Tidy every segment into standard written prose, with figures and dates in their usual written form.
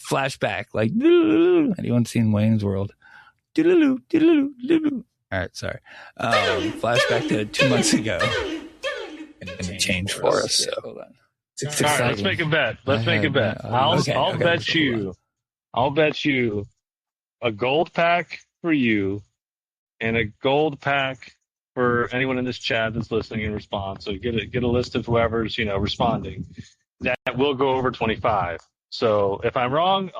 Flashback, like, anyone seen Wayne's World? All right, sorry. Flashback to 2 months ago. And it changed for us. So hold on. All right, let's make a bet. I'll bet you a gold pack for you and a gold pack for anyone in this chat that's listening and responds. So get a list of whoever's responding. That will go over 25. So if I'm wrong,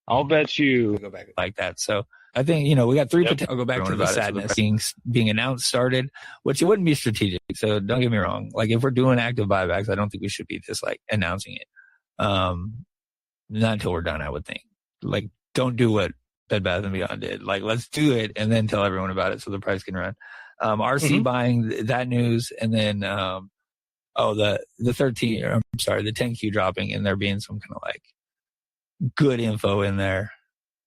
I'll bet you go back like that. So I think we got 3 potential. I'll go back to the sadness being announced started, which it wouldn't be strategic. So don't get me wrong. Like if we're doing active buybacks, I don't think we should be just like announcing it. Not until we're done, I would think. Like don't do what Bed Bath & Beyond did. Like let's do it and then tell everyone about it so the price can run. RC buying that news, and then the 10Q dropping, and there being some kind of like good info in there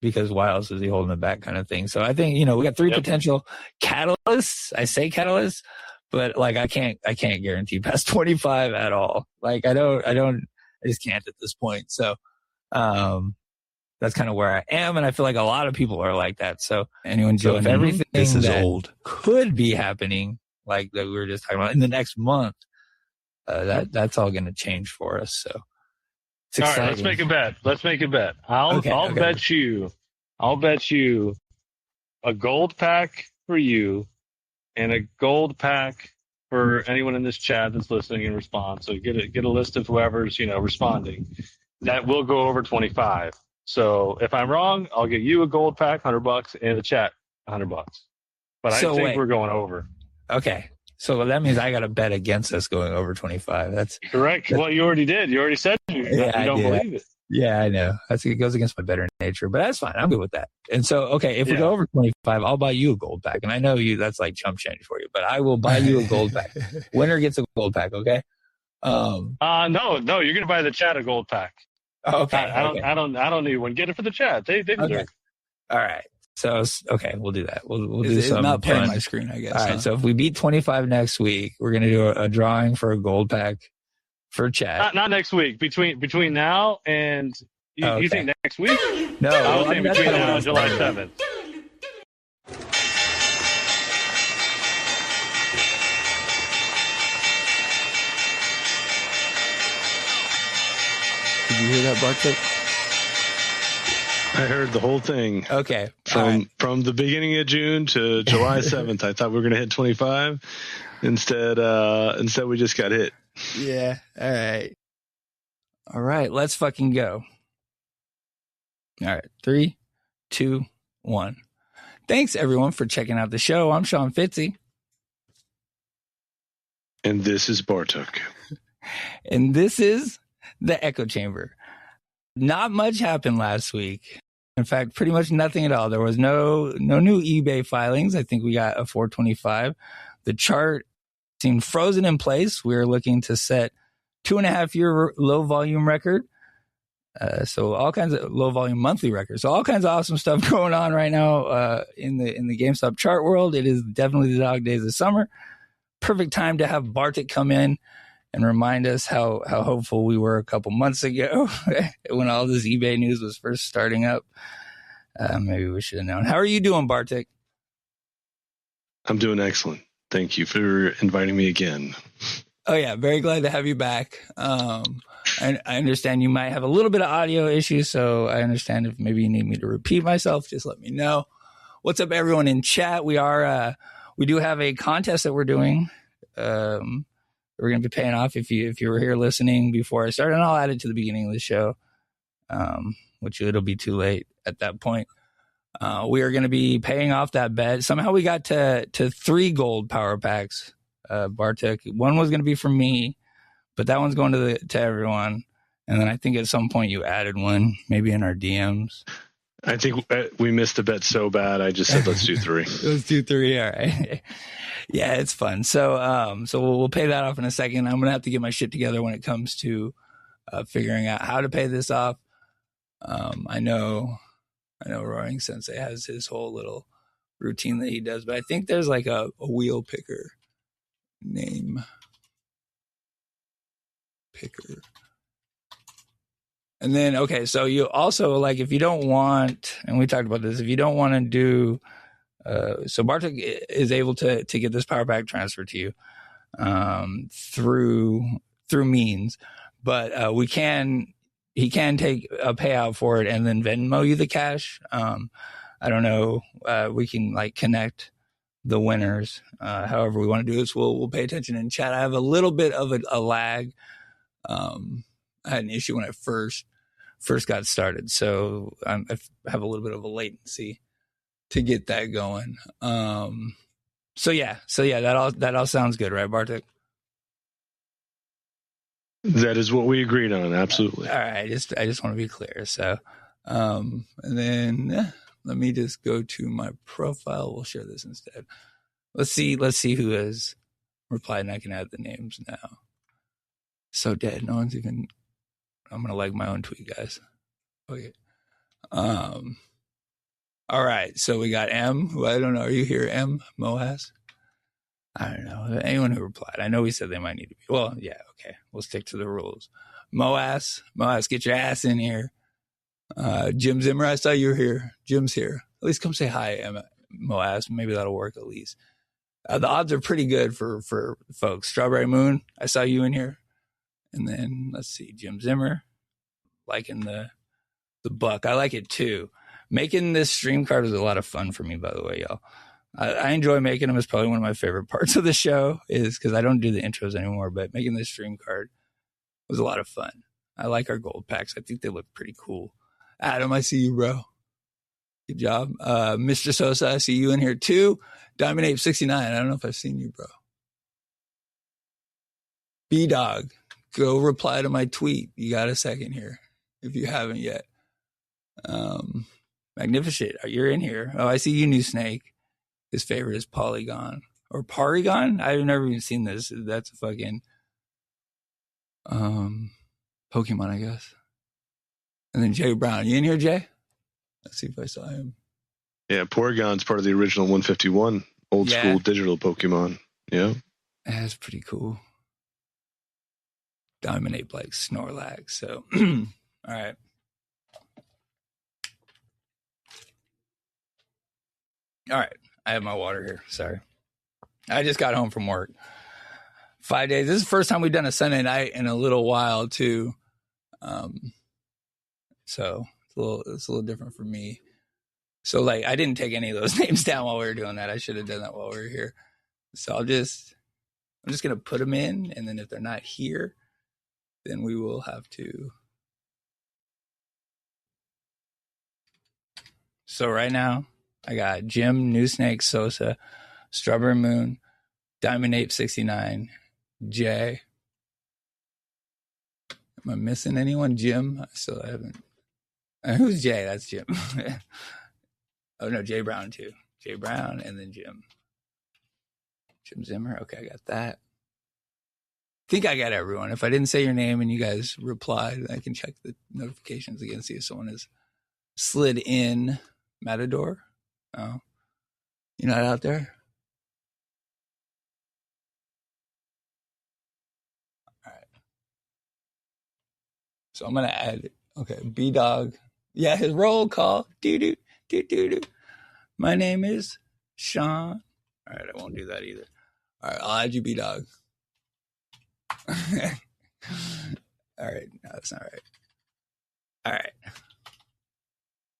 because why else is he holding it back kind of thing. So I think we got 3 potential catalysts. I say catalysts, but like I can't guarantee past 25 at all. Like I just can't at this point. So that's kind of where I am, and I feel like a lot of people are like that. So anyone, Joe, if everything this is old could be happening, like that we were just talking about in the next month, that's all going to change for us. So it's exciting. All right, let's make a bet. I'll bet you a gold pack for you and a gold pack for anyone in this chat that's listening and responds. So get a list of whoever's responding. That will go over 25. So if I'm wrong, I'll get you a gold pack, $100, and the chat, $100. But I think we're going over. Okay. So that means I got to bet against us going over 25. That's correct. Well, you already did. You already said you don't believe it. Yeah, I know. It goes against my better nature, but that's fine. I'm good with that. And so, okay, if we go over 25, I'll buy you a gold pack. And I know that's like chump change for you, but I will buy you a gold pack. Winner gets a gold pack, okay? No, you're going to buy the chat a gold pack. Okay. I don't need one. Get it for the chat. They deserve it. All right. So, okay, we'll do that. We'll do it's something not playing fun. My screen, I guess. All right. So if we beat 25 next week, we're going to do a drawing for a gold pack for chat. Not next week. Between now and you think next week? No, I was saying between now and July 7th. Did you hear that, Bartek? I heard the whole thing. Okay. From the beginning of June to July 7th. I thought we were going to hit 25. Instead we just got hit. Yeah. All right. Let's fucking go. All right. 3, 2, 1. Thanks everyone for checking out the show. I'm Sean Fitzy. And this is Bartek. And this is the Echo Chamber. Not much happened last week. In fact, pretty much nothing at all. There was no new eBay filings. I think we got a 425. The chart seemed frozen in place. We were looking to set 2.5-year low volume record. So all kinds of low volume monthly records. So all kinds of awesome stuff going on right now in the GameStop chart world. It is definitely the dog days of summer. Perfect time to have Bartek come in and remind us how hopeful we were a couple months ago when all this eBay news was first starting up. Maybe we should have known. How are you doing, Bartek? I'm doing excellent. Thank you for inviting me again. Oh, yeah. Very glad to have you back. I understand you might have a little bit of audio issues, so I understand if maybe you need me to repeat myself, just let me know. What's up, everyone in chat? We do have a contest that we're doing. We're going to be paying off if you were here listening before I started, and I'll add it to the beginning of the show, which it'll be too late at that point. We are going to be paying off that bet. Somehow we got to 3 gold power packs, Bartek. One was going to be for me, but that one's going to everyone. And then I think at some point you added one, maybe in our DMs. I think we missed the bet so bad. I just said, let's do 3. Let's do 3. All right. Yeah, it's fun. So we'll pay that off in a second. I'm going to have to get my shit together when it comes to figuring out how to pay this off. I know Roaring Sensei has his whole little routine that he does, but I think there's like a wheel picker name. Picker. And then, okay, so you also, like, if you don't want, and we talked about this, if you don't want to do, so Bartek is able to get this PowerPack transferred to you through means, but he can take a payout for it and then Venmo you the cash. I don't know. We can like connect the winners however we want to do this. We'll pay attention in chat. I have a little bit of a lag. I had an issue when I first got started, so I have a little bit of a latency to get that going. So yeah, that all sounds good, right, Bartek? That is what we agreed on. Absolutely. All right. I just want to be clear. So, and then let me just go to my profile. We'll share this instead. Let's see who has replied, and I can add the names now. So dead. No one's even. I'm gonna like my own tweet, guys. Okay. All right. So we got M, who I don't know. Are you here, M? Moas? I don't know. Anyone who replied. I know we said they might need to be. Well, yeah, okay. We'll stick to the rules. Moas, get your ass in here. Jim Zimmer, I saw you were here. Jim's here. At least come say hi, Moas. Maybe that'll work at least. The odds are pretty good for folks. Strawberry Moon, I saw you in here. And then, let's see, Jim Zimmer, liking the buck. I like it too. Making this stream card was a lot of fun for me, by the way, y'all. I enjoy making them. It's probably one of my favorite parts of the show is because I don't do the intros anymore, but making this stream card was a lot of fun. I like our gold packs. I think they look pretty cool. Adam, I see you, bro. Good job. Mr. Sosa, I see you in here too. Diamond Ape 69. I don't know if I've seen you, bro. Bdogg, go reply to my tweet. You got a second here if you haven't yet. Magnifishit, you're in here. Oh, I see you, New Snake. His favorite is Polygon or Porygon. I've never even seen this. That's a fucking Pokemon, I guess. And then Jay Brown. You in here, Jay? Let's see if I saw him. Yeah, Porygon's part of the original 151 old school digital Pokemon. Yeah. That's pretty cool. Diamond Ape like Snorlax. So, all right. All right. I have my water here. Sorry. I just got home from work. 5 days. This is the first time we've done a Sunday night in a little while too. So it's a little different for me. So like I didn't take any of those names down while we were doing that. I should have done that while we were here. So I'm just gonna put them in, and then if they're not here, then we will have to. So right now, I got Jim, New Snake, Sosa, Strawberry Moon, Diamond Ape 69, Jay. Am I missing anyone? Jim? I still haven't. Who's Jay? That's Jim. Oh, no, Jay Brown, too. Jay Brown and then Jim. Jim Zimmer. Okay, I got that. I think I got everyone. If I didn't say your name and you guys replied, I can check the notifications again, see if someone has slid in. Matador? Oh, you're not out there? All right. So I'm going to add, okay, Bdogg. Yeah, his roll call. Do. My name is Sean. All right, I won't do that either. All right, I'll add you, Bdogg. All right, no, that's not right. All right.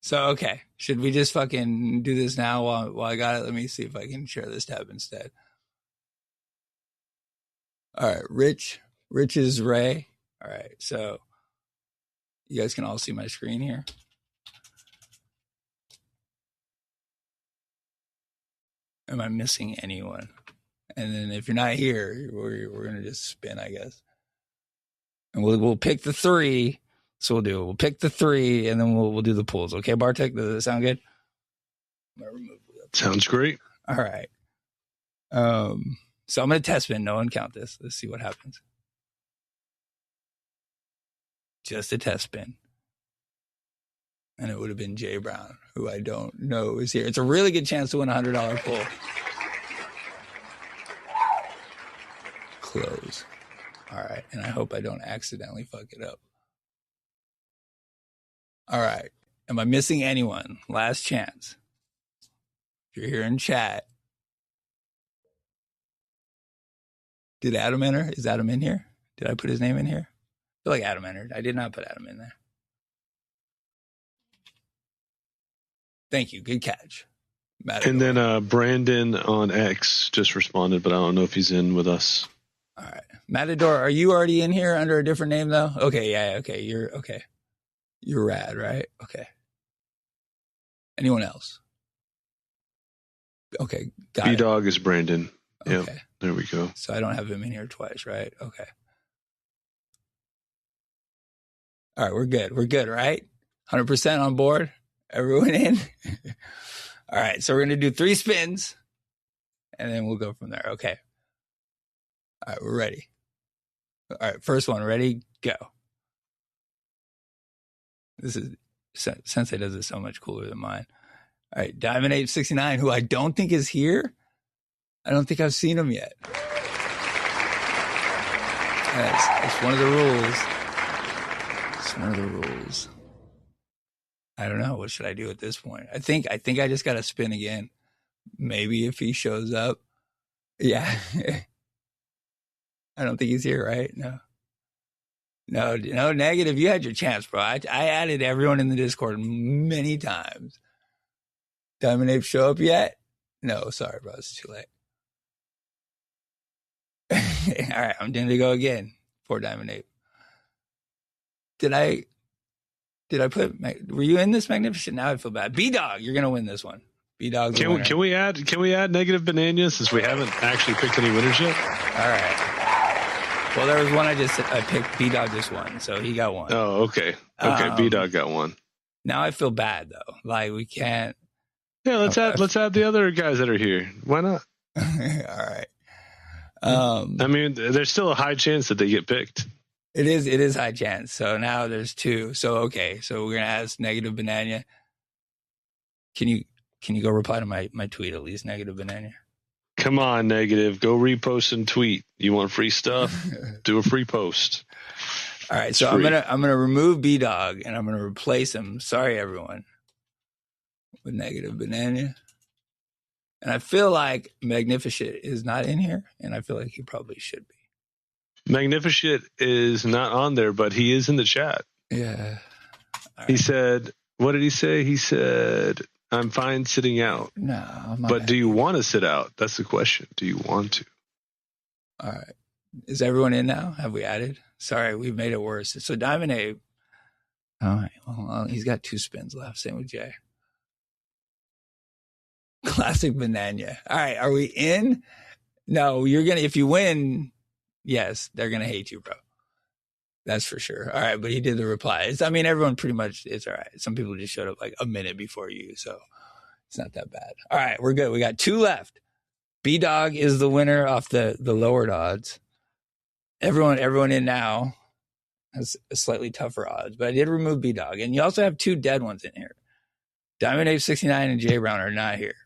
So, okay, should we just fucking do this now while I got it? Let me see if I can share this tab instead. All right, Rich is Ray. All right, so you guys can all see my screen here. Am I missing anyone? And then if you're not here, we're going to just spin, I guess. And we'll pick the three. So we'll pick the three, and then we'll do the pools. Okay, Bartek, does that sound good? Sounds great. All right. So I'm going to test spin. No one count this. Let's see what happens. Just a test spin. And it would have been Jay Brown, who I don't know is here. It's a really good chance to win a $100 pool. Close. All right. And I hope I don't accidentally fuck it up. All right. Am I missing anyone? Last chance. If you're here in chat. Did Adam enter? Is Adam in here? Did I put his name in here? I feel like Adam entered. I did not put Adam in there. Thank you. Good catch. Matador. And then Brandon on X just responded, but I don't know if he's in with us. All right. Matador, are you already in here under a different name, though? Okay, yeah, okay. You're okay. You're rad, right? Okay. Anyone else? Okay, got it. Bdogg is Brandon. Okay. Yep, there we go. So I don't have him in here twice, right? Okay. All right, we're good. We're good, right? 100% on board? Everyone in? All right, so we're going to do 3 spins, and then we'll go from there. Okay. All right, we're ready. All right, first one. Ready? Go. This is Sensei does it so much cooler than mine. All right, Diamond Ape 69, who I don't think is here. I don't think I've seen him yet. That's one of the rules. It's one of the rules. I don't know. What should I do at this point? I think I just got to spin again. Maybe if he shows up. Yeah. I don't think he's here, right? No, negative. You had your chance, bro. I added everyone in the Discord many times. Diamond Ape show up yet? No, sorry, bro. It's too late. All right, I'm going to go again for Diamond Ape. Did I put? Were you in this Magnifishit? Now I feel bad. Bdogg, you're going to win this one. Bdogg. Can we add negative banana since we haven't actually picked any winners yet? All right. Well, there was one I picked. Bdogg just won, so he got one. Oh, okay. Bdogg got one. Now I feel bad though. Like we can't. Yeah, let's add the other guys that are here. Why not? All right. I mean, there's still a high chance that they get picked. It is high chance. So now there's 2. So okay. So we're gonna ask Negative Banana. Can you go reply to my tweet at least, Negative Banana? Come on, Negative. Go repost and tweet. You want free stuff? Do a free post. All right. So I'm gonna remove Bdogg and I'm gonna replace him. Sorry, everyone. With Negative Banana. And I feel like Magnifishit is not in here, and I feel like he probably should be. Magnifishit is not on there, but he is in the chat. Yeah. He said, what did he say? He said, I'm fine sitting out. No, I'm not. But do you want to sit out? That's the question. Do you want to? All right. Is everyone in now? Have we added? Sorry, we've made it worse. So Diamond Ape. All right. Well, he's got 2 spins left. Same with Jay. Classic Banana. All right. Are we in? No, if you win, yes, they're going to hate you, bro. That's for sure. All right. But he did the reply. Everyone pretty much, it's all right. Some people just showed up like a minute before you. So it's not that bad. All right. We're good. We got 2 left. Bdogg is the winner off the lowered odds. Everyone in now has a slightly tougher odds, but I did remove Bdogg. And you also have 2 dead ones in here. Diamond Ape 69 and J Brown are not here.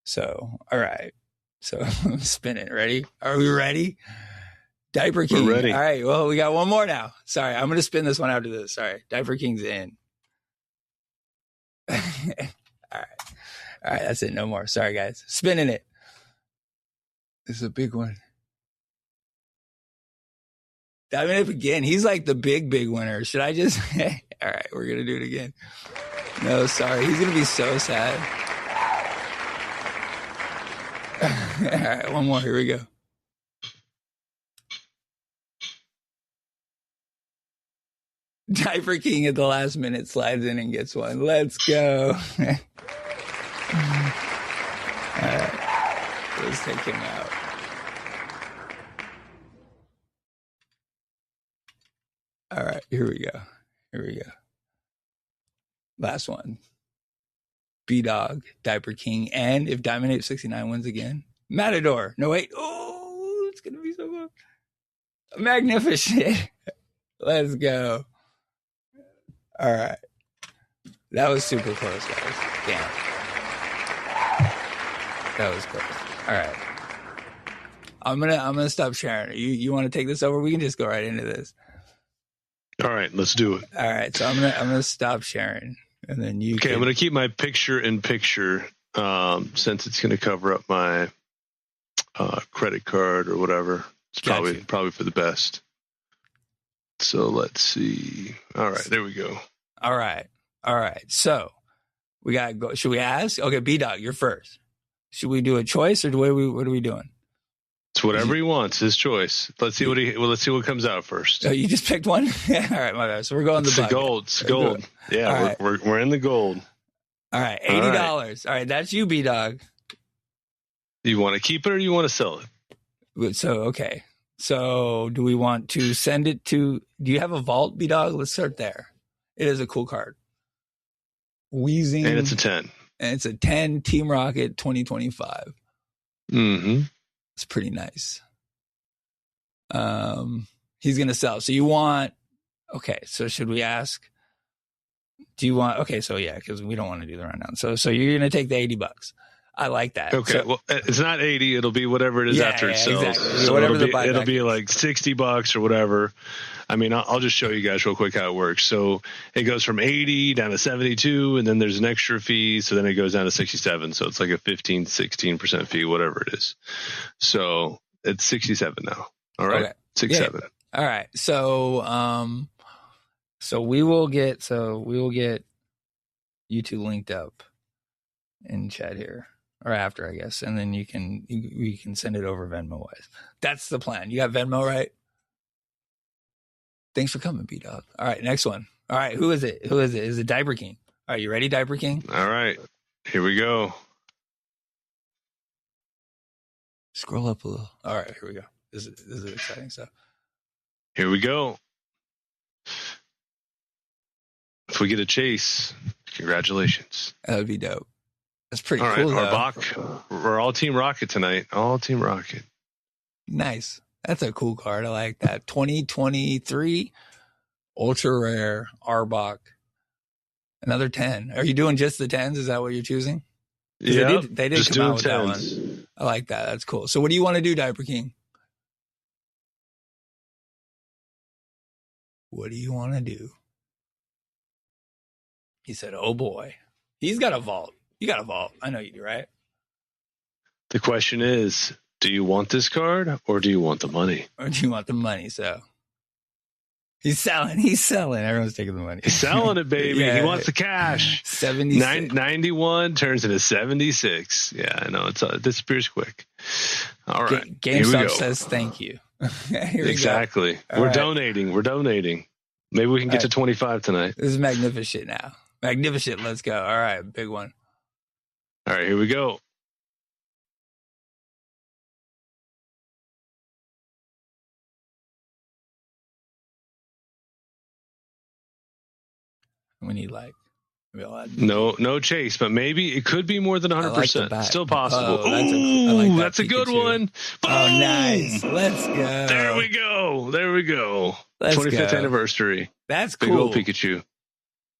So, all right. So spin it. Ready? Are we ready? DiaperKing. We're ready. All right. Well, we got one more now. Sorry. I'm going to spin this one after this. Sorry. DiaperKing's in. All right. All right. That's it. No more. Sorry, guys. Spinning it. This is a big one. Diamond Ape again. He's like the big winner. Should I just? All right. We're going to do it again. No, sorry. He's going to be so sad. All right, one more. Here we go. DiaperKing at the last minute slides in and gets one. Let's go. All right. Let's take him out. All right, here we go. Last one. Bdogg, DiaperKing, and if Diamond Ape 69 wins again, Matador. No, wait. Oh, it's going to be so good. Magnifishit. Let's go. All right. That was super close, guys. Damn. That was close. All right. I'm gonna stop sharing. You want to take this over? We can just go right into this. All right, let's do it. All right, so I'm gonna stop sharing, and then you. Okay, I'm gonna keep my picture in picture since it's gonna cover up my credit card or whatever. It's probably for the best. So let's see. All right, there we go. All right. So we got to go. Should we ask? Okay, Bdogg, you're first. Should we do a choice, or what are we doing? It's whatever he wants, his choice. Let's see let's see what comes out first. Oh, you just picked one? All right, my bad. So we're going It's the gold. It's gold. Yeah, right. we're in the gold. All right, $80. All right, that's you, Bdogg. You want to keep it or you want to sell it? So okay. So do we want to send it to? Do you have a vault, Bdogg? Let's start there. It is a cool card. Wheezing, and it's a 10. And it's a 10 Team Rocket 2025. Mm-hmm. It's pretty nice. He's gonna sell. So you want? Okay. So should we ask? Do you want? Okay. So yeah, because we don't want to do the rundown. So you're gonna take the $80. I like that. Okay. So, well, it's not 80. It'll be whatever it is after it sells. Exactly. So whatever it'll be like $60 or whatever. I mean, I'll just show you guys real quick how it works. So it goes from 80 down to 72, and then there's an extra fee. So then it goes down to 67. So it's like a 16% fee, whatever it is. So it's 67 now. All right. Okay. 67. Yeah. All right. So we will get you two linked up in chat here. Or after, I guess, and then we can send it over Venmo wise. That's the plan. You got Venmo, right? Thanks for coming, Bdogg. All right, next one. All right, who is it? Is it DiaperKing? Are you ready, DiaperKing? All right, here we go. Scroll up a little. All right, here we go. This is exciting stuff. Here we go. If we get a chase, congratulations. That would be dope. That's pretty all cool. Right, Arbok, we're all Team Rocket tonight. All Team Rocket. Nice. That's a cool card. I like that. 2023 ultra rare Arbok. Another 10. Are you doing just the 10s? Is that what you're choosing? Yeah. They did come out with 10s. That one. I like that. That's cool. So what do you want to do, DiaperKing? What do you want to do? He said, oh boy. He's got a vault. You got a vault. I know you do, right? The question is, do you want this card or do you want the money? Or do you want the money? So he's selling. Everyone's taking the money. He's selling it, baby. Yeah. He wants the cash. 91 turns into 76. Yeah, I know. It disappears quick. All right. GameStop says thank you. Exactly. We're donating. Maybe we can get to 25 tonight. This is Magnifishit now. Magnifishit, let's go. All right, big one. All right, here we go. We need no chase, but maybe it could be more than 100%. Like Still possible. Oh, that's a good one. Boom! Oh, nice. Let's go. There we go. 25th anniversary. That's cool. Big old Pikachu.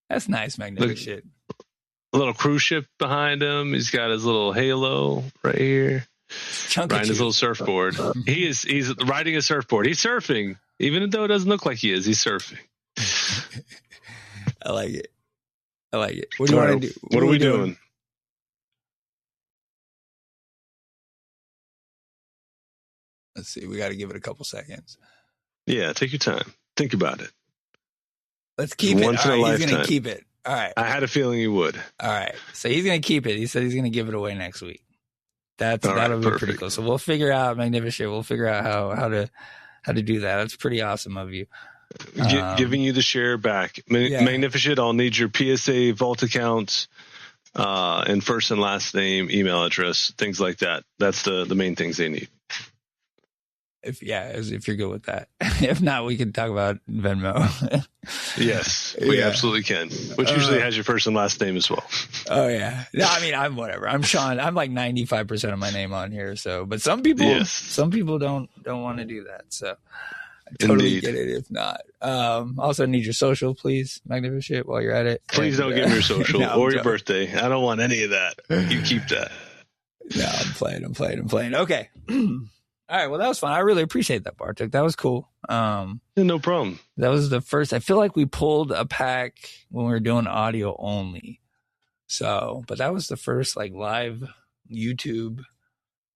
That's nice, Magnifishit. A little cruise ship behind him. He's got his little halo right here. Riding his little surfboard. He's riding a surfboard. He's surfing. Even though it doesn't look like he is, he's surfing. I like it. What do you want to do? What are we doing? Let's see. We got to give it a couple seconds. Yeah, take your time. Think about it. Let's keep it. All right, he's going to keep it. All right. I had a feeling he would. All right. So he's going to keep it. He said he's going to give it away next week. That'll be pretty cool. So we'll figure out, Magnifishit. We'll figure out how to do that. That's pretty awesome of you. Giving you the share back. Magnifishit, I'll need your PSA vault accounts and first and last name, email address, things like that. That's the main things they need. If you're good with that. If not, we can talk about Venmo. Yes, we absolutely can. Which usually has your first and last name as well. Oh yeah. No, I mean, I'm whatever. I'm Sean. I'm like 95% of my name on here. So, but some people don't want to do that. So I totally get it. If not, also need your social, please, Magnifishit, while you're at it. Please don't give me your social or your birthday. I don't want any of that. You keep that. No, I'm playing. Okay. All right. Well, that was fun. I really appreciate that, Bartek. That was cool. Yeah, no problem. That was the first. I feel like we pulled a pack when we were doing audio only. So, but that was the first like live YouTube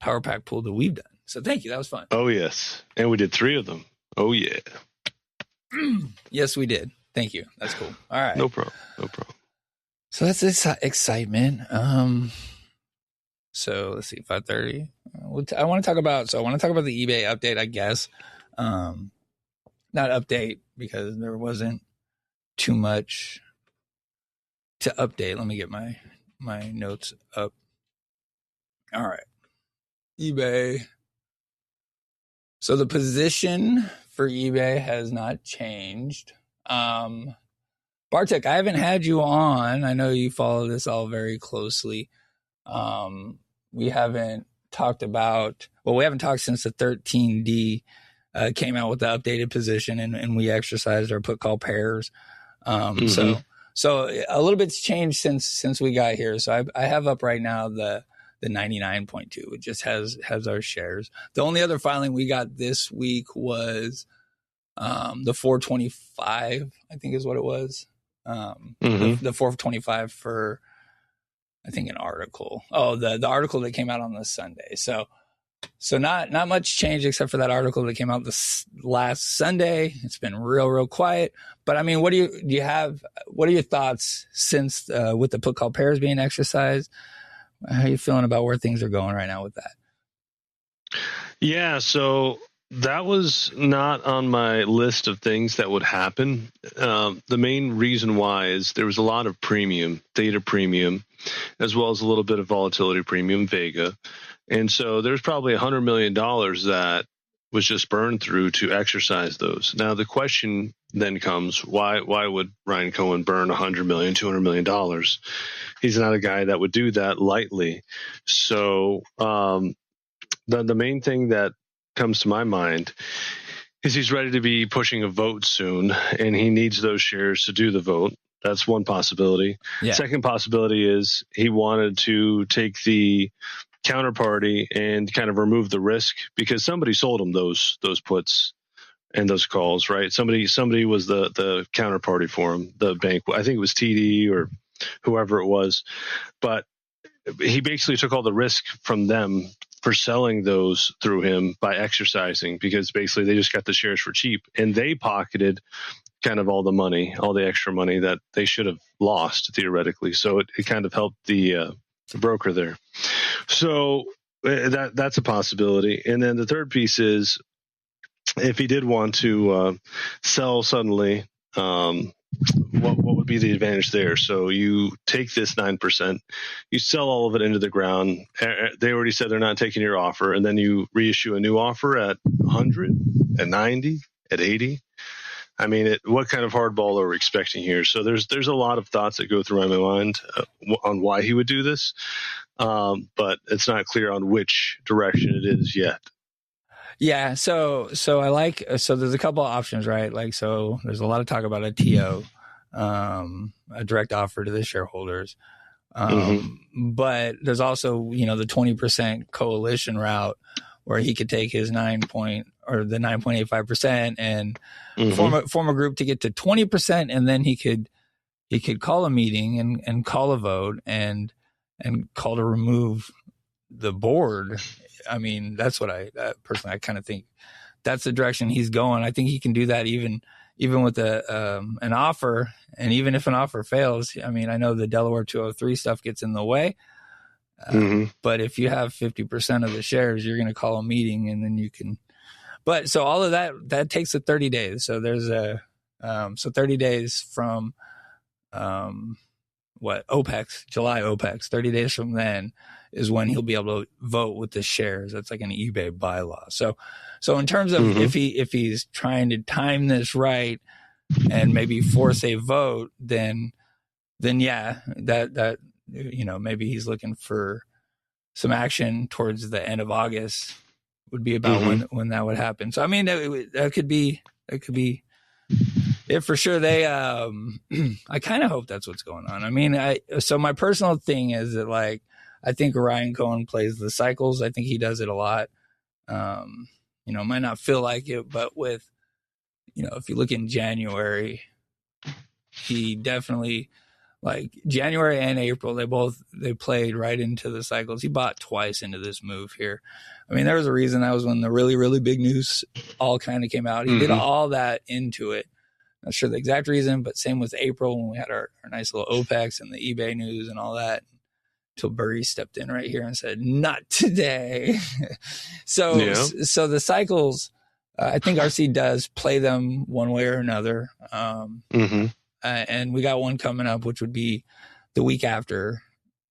PowerPack pull that we've done. So thank you. That was fun. Oh, yes. And we did 3 of them. Oh, yeah. Yes, we did. Thank you. That's cool. All right. No problem. No problem. So that's excitement. So let's see, 5:30. I want to talk about the eBay update, I guess. Not update because there wasn't too much to update. Let me get my notes up. All right. eBay. So the position for eBay has not changed. Bartek, I haven't had you on. I know you follow this all very closely. We haven't talked since the 13D came out with the updated position and we exercised our put call pairs. So a little bit's changed since we got here. So I have up right now the 99.2. It just has our shares. The only other filing we got this week was the 425, I think is what it was. The 425 for, I think, an article. Oh, the article that came out on the Sunday. So not much change except for that article that came out this last Sunday. It's been real quiet. But I mean, what are your thoughts since with the put call pairs being exercised? How are you feeling about where things are going right now with that? Yeah, so that was not on my list of things that would happen. The main reason why is there was a lot of premium, theta premium, as well as a little bit of volatility premium, Vega. And so there's probably $100 million that was just burned through to exercise those. Now, the question then comes, why would Ryan Cohen burn $100 million, $200 million? He's not a guy that would do that lightly. So the main thing that comes to my mind is he's ready to be pushing a vote soon, and he needs those shares to do the vote. That's one possibility. Yeah. Second possibility is he wanted to take the counterparty and kind of remove the risk because somebody sold him those puts and those calls, right? Somebody was the counterparty for him, the bank. I think it was TD or whoever it was, but he basically took all the risk from them for selling those through him by exercising, because basically they just got the shares for cheap and they pocketed kind of all the money, all the extra money that they should have lost theoretically. So it kind of helped the broker there. So that's a possibility. And then the third piece is if he did want to sell suddenly, what would be the advantage there? So you take this 9%, you sell all of it into the ground. They already said they're not taking your offer, and then you reissue a new offer at 100, at 90, at 80. I mean, what kind of hardball are we expecting here? So there's a lot of thoughts that go through my mind on why he would do this, but it's not clear on which direction it is yet. Yeah, so I like, so there's a couple of options, right? Like, so there's a lot of talk about a TO, a direct offer to the shareholders. But there's also, the 20% coalition route where he could take his the 9.85% and form a group to get to 20%. And then he could call a meeting and call a vote and call to remove the board. I mean, that's what I personally kind of think that's the direction he's going. I think he can do that even with an offer, and even if an offer fails. I mean, I know the Delaware 203 stuff gets in the way, but if you have 50% of the shares, you're going to call a meeting, and then you can. But so all of that takes 30 days. So there's 30 days from OPEX, July OPEX. 30 days from then is when he'll be able to vote with the shares. That's like an eBay bylaw. So in terms of if he's trying to time this right and maybe force a vote, then yeah, that maybe he's looking for some action towards the end of August would be about when that would happen. So I mean, that could be it for sure. They I kind of hope that's what's going on. I mean, so my personal thing is that, like, I think Ryan Cohen plays the cycles. I think he does it a lot. Might not feel like it, but with, if you look in January, he definitely, like January and April, they played right into the cycles. He bought twice into this move here. I mean, there was a reason. That was when the really, really big news all kind of came out. He did all that into it. Not sure the exact reason, but same with April when we had our nice little OPEX and the eBay news and all that. Until Burry stepped in right here and said, "Not today." So the cycles, I think RC does play them one way or another. And we got one coming up, which would be the week after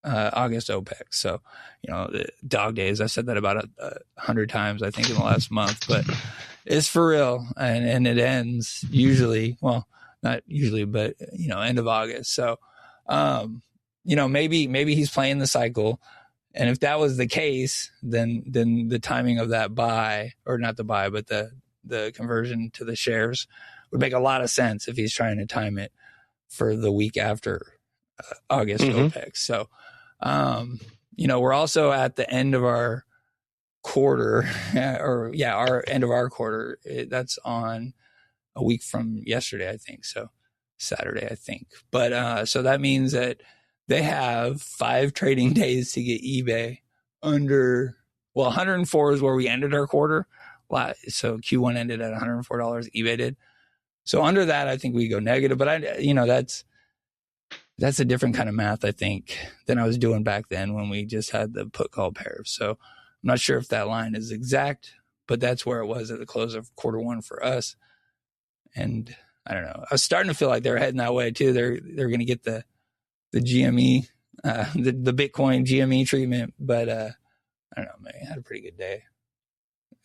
August OPEX. So, the dog days, I said that about 100 times, I think, in the last month, but it's for real. And it ends usually, well, not usually, but, end of August. So, maybe he's playing the cycle. And if that was the case, then the timing of that buy, or not the buy, but the conversion to the shares would make a lot of sense if he's trying to time it for the week after August OPEX. So, we're also at the end of our quarter, our end of our quarter. That's on a week from yesterday, I think. So Saturday, I think. But so that means that they have 5 trading days to get eBay under. Well, 104 is where we ended our quarter. So Q1 ended at $104. eBay did. So under that, I think we go negative. But that's a different kind of math, I think, than I was doing back then when we just had the put call pairs. So I'm not sure if that line is exact, but that's where it was at the close of quarter one for us. And I don't know. I was starting to feel like they're heading that way too. They're going to get the GME, the Bitcoin GME treatment. But I don't know, man. I had a pretty good day.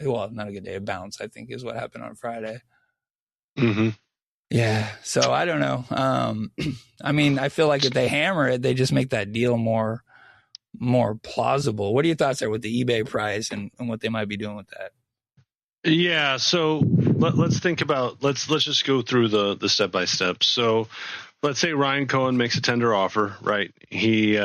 Well, not a good day. A bounce, I think, is what happened on Friday. Yeah. So I don't know. I mean, I feel like if they hammer it, they just make that deal more plausible. What are your thoughts there with the eBay price and what they might be doing with that? Yeah. So let's think about, let's just go through the step by step. So let's say Ryan Cohen makes a tender offer, right? He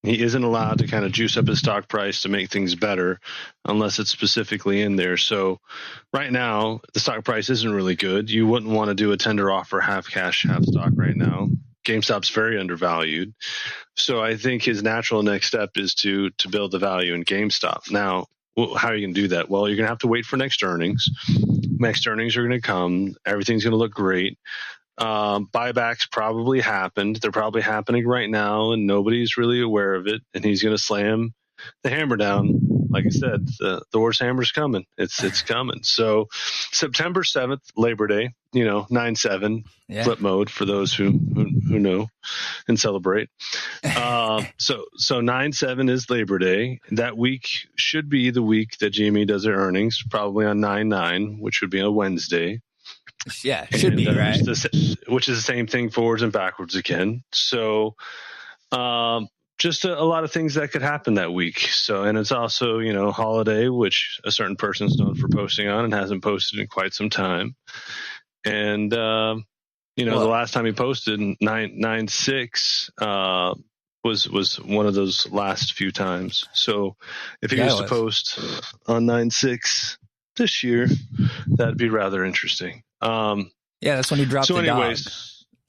isn't allowed to kind of juice up his stock price to make things better unless it's specifically in there. So right now, the stock price isn't really good. You wouldn't want to do a tender offer, half cash, half stock right now. GameStop's very undervalued. So I think his natural next step is to build the value in GameStop. Now, how are you going to do that? Well, you're going to have to wait for next earnings. Next earnings are going to come. Everything's going to look great. Buybacks probably happened. They're probably happening right now, and nobody's really aware of it. And he's going to slam the hammer down. Like I said, the worst hammer's coming. It's coming. So September 7th, Labor Day, 9/7 flip mode for those who know and celebrate. So 9/7 is Labor Day. That week should be the week that GME does their earnings, probably on 9/9, which would be a Wednesday. Yeah, it should be, right? Which is the same thing forwards and backwards again. So just a lot of things that could happen that week. So, and it's also, holiday, which a certain person's known for posting on and hasn't posted in quite some time. And, the last time he posted 9/6 was one of those last few times. So if he was to post on 9/6 this year, that'd be rather interesting. That's when he dropped the dog.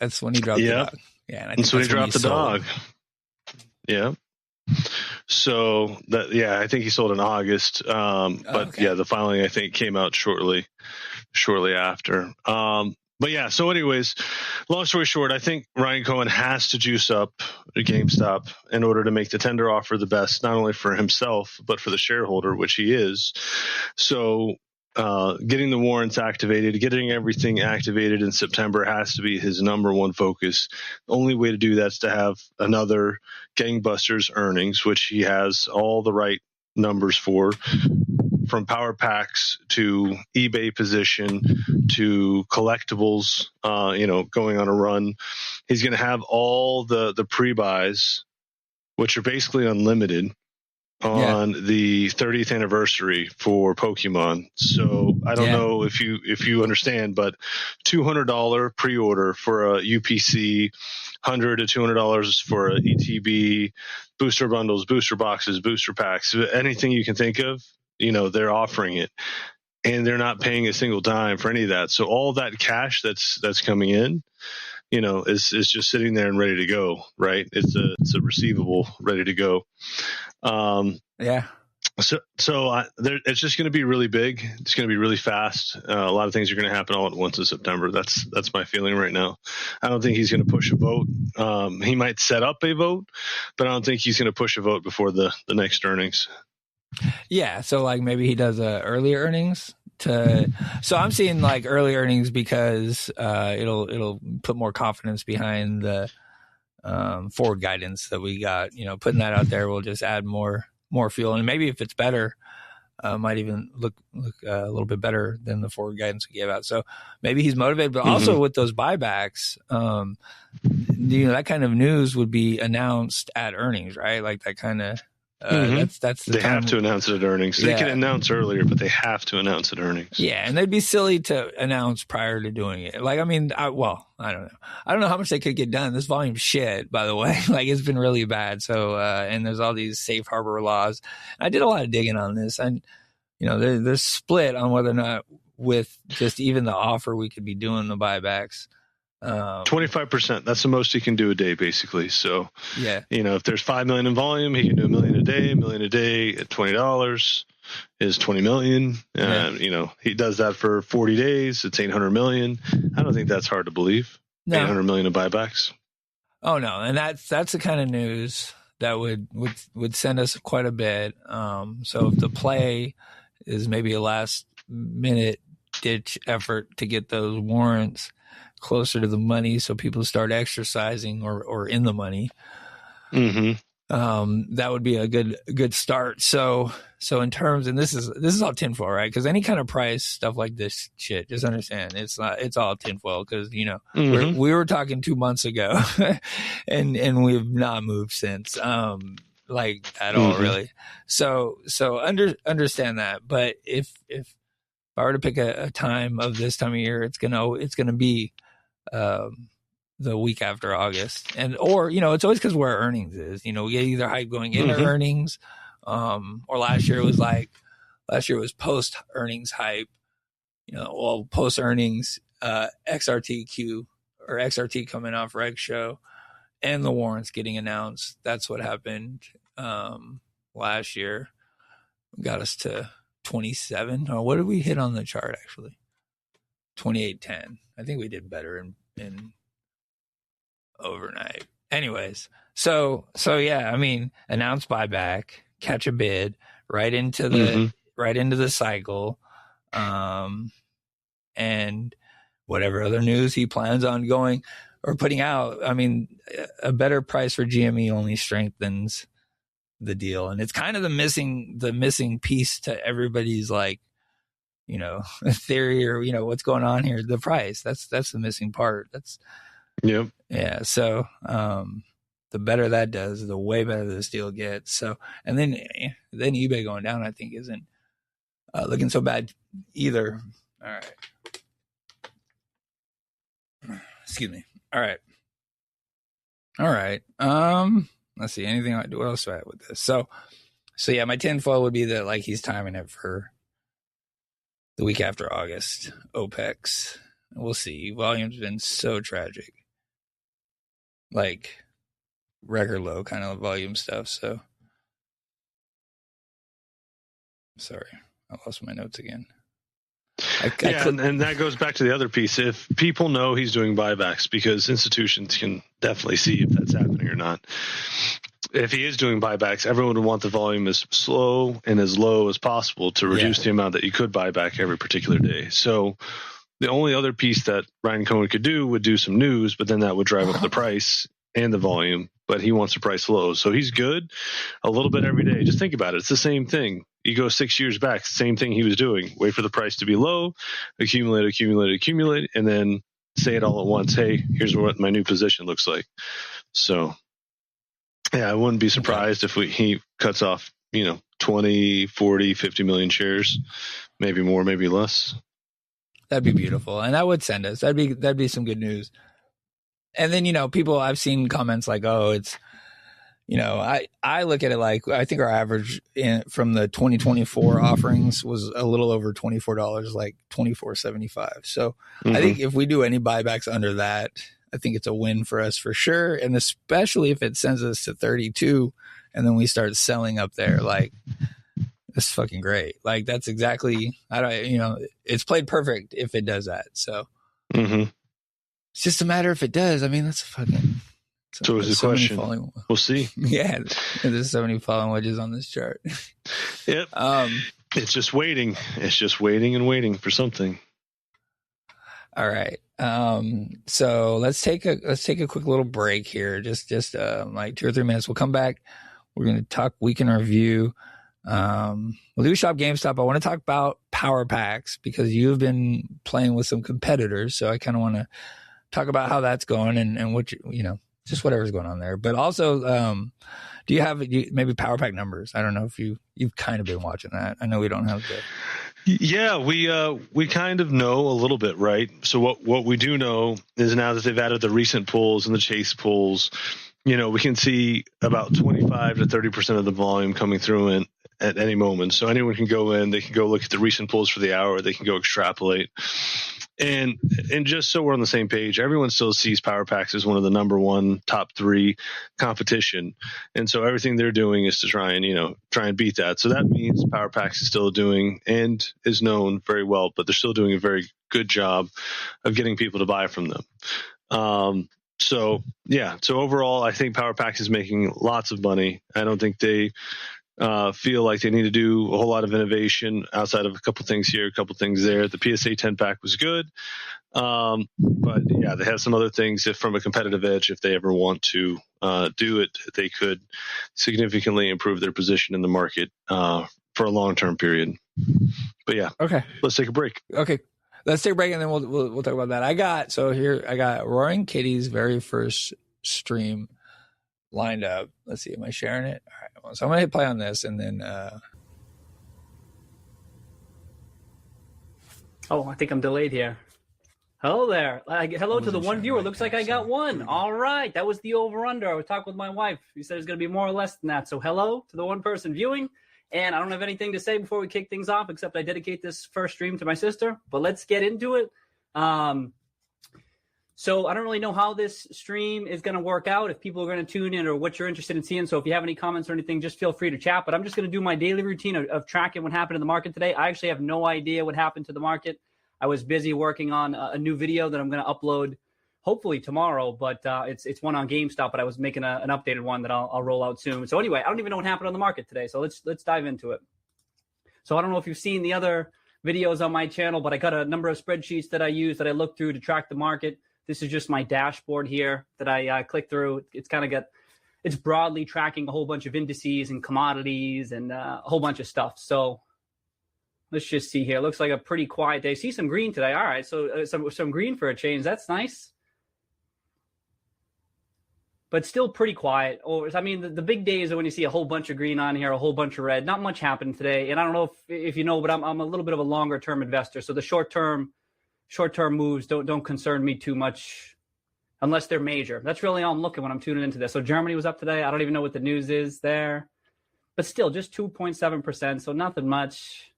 That's when he dropped the dog. Yeah, and I think that's when he dropped the dog. Yeah. So I think he sold in August. The filing I think came out shortly after. But yeah, so anyways, long story short, I think Ryan Cohen has to juice up GameStop in order to make the tender offer the best, not only for himself, but for the shareholder, which he is. So getting the warrants activated, getting everything activated in September has to be his number one focus. The only way to do that is to have another gangbusters earnings, which he has all the right numbers for, from PowerPacks to eBay position to collectibles, going on a run. He's going to have all the pre-buys, which are basically unlimited, on the 30th anniversary for Pokemon. So I don't know if you understand, but $200 pre-order for a UPC, $100 to $200 for a ETB, booster bundles, booster boxes, booster packs, anything you can think of. they're offering it, and they're not paying a single dime for any of that. So all that cash that's coming in, is just sitting there and ready to go, right? It's a receivable ready to go. Yeah. So it's just going to be really big. It's going to be really fast. A lot of things are going to happen all at once in September. That's my feeling right now. I don't think he's going to push a vote. He might set up a vote, but I don't think he's going to push a vote before the next earnings. Yeah. So like maybe he does early earnings so I'm seeing like early earnings because it'll put more confidence behind the forward guidance that we got. Putting that out there will just add more fuel, and maybe if it's better, might even look a little bit better than the forward guidance we gave out. So maybe he's motivated, but also with those buybacks, that kind of news would be announced at earnings, right? Like that kind of. That's the they time. have to announce it at earnings. They can announce earlier, but they have to announce at earnings. Yeah, and they'd be silly to announce prior to doing it. Like, I mean, I don't know. I don't know how much they could get done. This volume's shit, by the way. Like, it's been really bad. So, and there's all these safe harbor laws. I did a lot of digging on this, and they're split on whether or not with just even the offer we could be doing the buybacks. 25%. That's the most he can do a day, basically. So, yeah, if there's 5 million in volume, he can do $1 million a day. $1 million a day at $20 is 20 million. He does that for 40 days. It's 800 million. I don't think that's hard to believe. No. 800 million of buybacks. Oh no, and that's the kind of news that would send us quite a bit. So if the play is maybe a last minute ditch effort to get those warrants closer to the money so people start exercising or in the money, that would be a good start. So in terms, and this is all tinfoil, right? Because any kind of price stuff like this shit, just understand it's all tinfoil because we were talking 2 months ago and we've not moved since like at all really. So understand that. But if I were to pick a time of this time of year, it's gonna be the week after August, or it's always because where earnings is. We get either hype going into earnings, or last year was post earnings hype. Post earnings, XRTQ or XRT coming off Reg Show, and the warrants getting announced. That's what happened last year. Got us to 27. Oh, what did we hit on the chart actually? 28.10. I think we did better in overnight. Anyways, so yeah, I mean, announce buyback, catch a bid right into the cycle, and whatever other news he plans on going or putting out. I mean, a better price for GME only strengthens the deal, and it's kind of the missing piece to everybody's theory or what's going on here. The price, that's the missing part. Yeah. So the better that does, the way better this deal gets. So, and then eBay going down, I think isn't looking so bad either. All right. Excuse me. All right. Let's see. Anything I do? What else do I have with this? So yeah, my tinfoil would be that he's timing it for the week after August, OPEX. We'll see. Volume's been so tragic. Record low kind of volume stuff. So, sorry. I lost my notes again. And that goes back to the other piece. If people know he's doing buybacks, because institutions can definitely see if that's happening or not. If he is doing buybacks, everyone would want the volume as slow and as low as possible to reduce the amount that you could buy back every particular day. So the only other piece that Ryan Cohen could do would do some news, but then that would drive up the price and the volume. But he wants the price low. So he's good a little bit every day. Just think about it. It's the same thing. You go 6 years back, same thing he was doing. Wait for the price to be low, accumulate, and then say it all at once. Hey, here's what my new position looks like. So, yeah, I wouldn't be surprised if he cuts off, 20, 40, 50 million shares, maybe more, maybe less. That'd be beautiful. And that would send us. That'd be some good news. And then, people, I've seen comments like, oh, I look at it like I think our average from the 2024 offerings was a little over $24, like $24.75. So I think if we do any buybacks under that, I think it's a win for us for sure. And especially if it sends us to 32 and then we start selling up there, like it's fucking great. Like that's exactly, it's played perfect if it does that. So it's just a matter if it does. I mean, that's fucking. So is the question. We'll see. Yeah, there's so many falling wedges on this chart. Yep. It's just waiting. It's just waiting and waiting for something. All right. So let's take a quick little break here. Just like 2 or 3 minutes. We'll come back. We're going to talk week in review. We'll do Shop GameStop. I want to talk about PowerPacks because you've been playing with some competitors. So I kind of want to talk about how that's going and what just whatever's going on there. But also, do you have maybe PowerPack numbers? I don't know if you've kind of been watching that. I know we don't have the. Yeah, we kind of know a little bit, right? So what we do know is now that they've added the recent pulls and the chase pulls, we can see about 25 to 30% of the volume coming through at any moment. So anyone can go in, they can go look at the recent pulls for the hour, they can go extrapolate. And just so we're on the same page, everyone still sees PowerPacks as one of the number one top 3 competition. And so everything they're doing is to try and beat that. So that means PowerPacks is still doing and is known very well, but they're still doing a very good job of getting people to buy from them. So overall, I think PowerPacks is making lots of money. I don't think they feel like they need to do a whole lot of innovation outside of a couple things here, a couple things there. The PSA 10 pack was good. But yeah, they have some other things if from a competitive edge, if they ever want to do it, they could significantly improve their position in the market for a long-term period. But yeah. Okay. Let's take a break. Okay. Let's take a break and then we'll talk about that. I got Roaring Kitty's very first stream lined up. Let's see. Am I sharing it? All right. So I'm going to hit play on this and then. Oh, I think I'm delayed here. Hello there. Hello to the one viewer. Looks like I got one. All right. That was the over-under. I was talking with my wife. She said it's going to be more or less than that. So hello to the one person viewing. And I don't have anything to say before we kick things off, except I dedicate this first stream to my sister. But let's get into it. So I don't really know how this stream is going to work out, if people are going to tune in or what you're interested in seeing. So if you have any comments or anything, just feel free to chat. But I'm just going to do my daily routine of tracking what happened in the market today. I actually have no idea what happened to the market. I was busy working on a new video that I'm going to upload hopefully tomorrow, but it's one on GameStop, but I was making an updated one that I'll roll out soon. So anyway, I don't even know what happened on the market today. So let's dive into it. So I don't know if you've seen the other videos on my channel, but I got a number of spreadsheets that I use that I look through to track the market. This is just my dashboard here that I click through. It's broadly tracking a whole bunch of indices and commodities and a whole bunch of stuff. So let's just see here. Looks like a pretty quiet day. See some green today. All right, so some green for a change. That's nice. But still pretty quiet. I mean, the big days are when you see a whole bunch of green on here, a whole bunch of red. Not much happened today. And I don't know if you know, but I'm a little bit of a longer term investor. So the short term moves don't concern me too much unless they're major. That's really all I'm looking when I'm tuning into this. So Germany was up today. I don't even know what the news is there. But still, just 2.7%. So nothing much.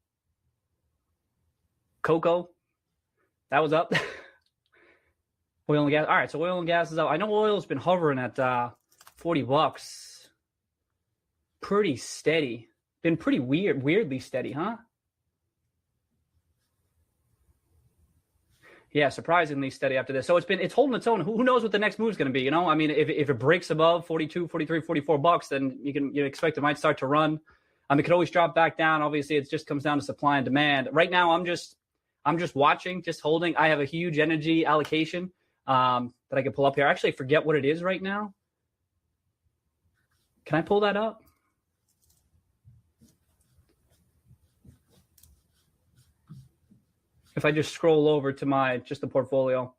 Cocoa, that was up. Oil and gas. All right, so oil and gas is up. I know oil's been hovering at $40. Pretty steady. Been pretty weirdly steady, huh? Yeah, surprisingly steady after this. So it's holding its own. Who knows what the next move is going to be? I mean, if it breaks above 42, 43, 44 bucks, then you expect it might start to run. It could always drop back down. Obviously, it just comes down to supply and demand. Right now, I'm just watching, just holding. I have a huge energy allocation that I can pull up here. I actually forget what it is right now. Can I pull that up? If I just scroll over to the portfolio.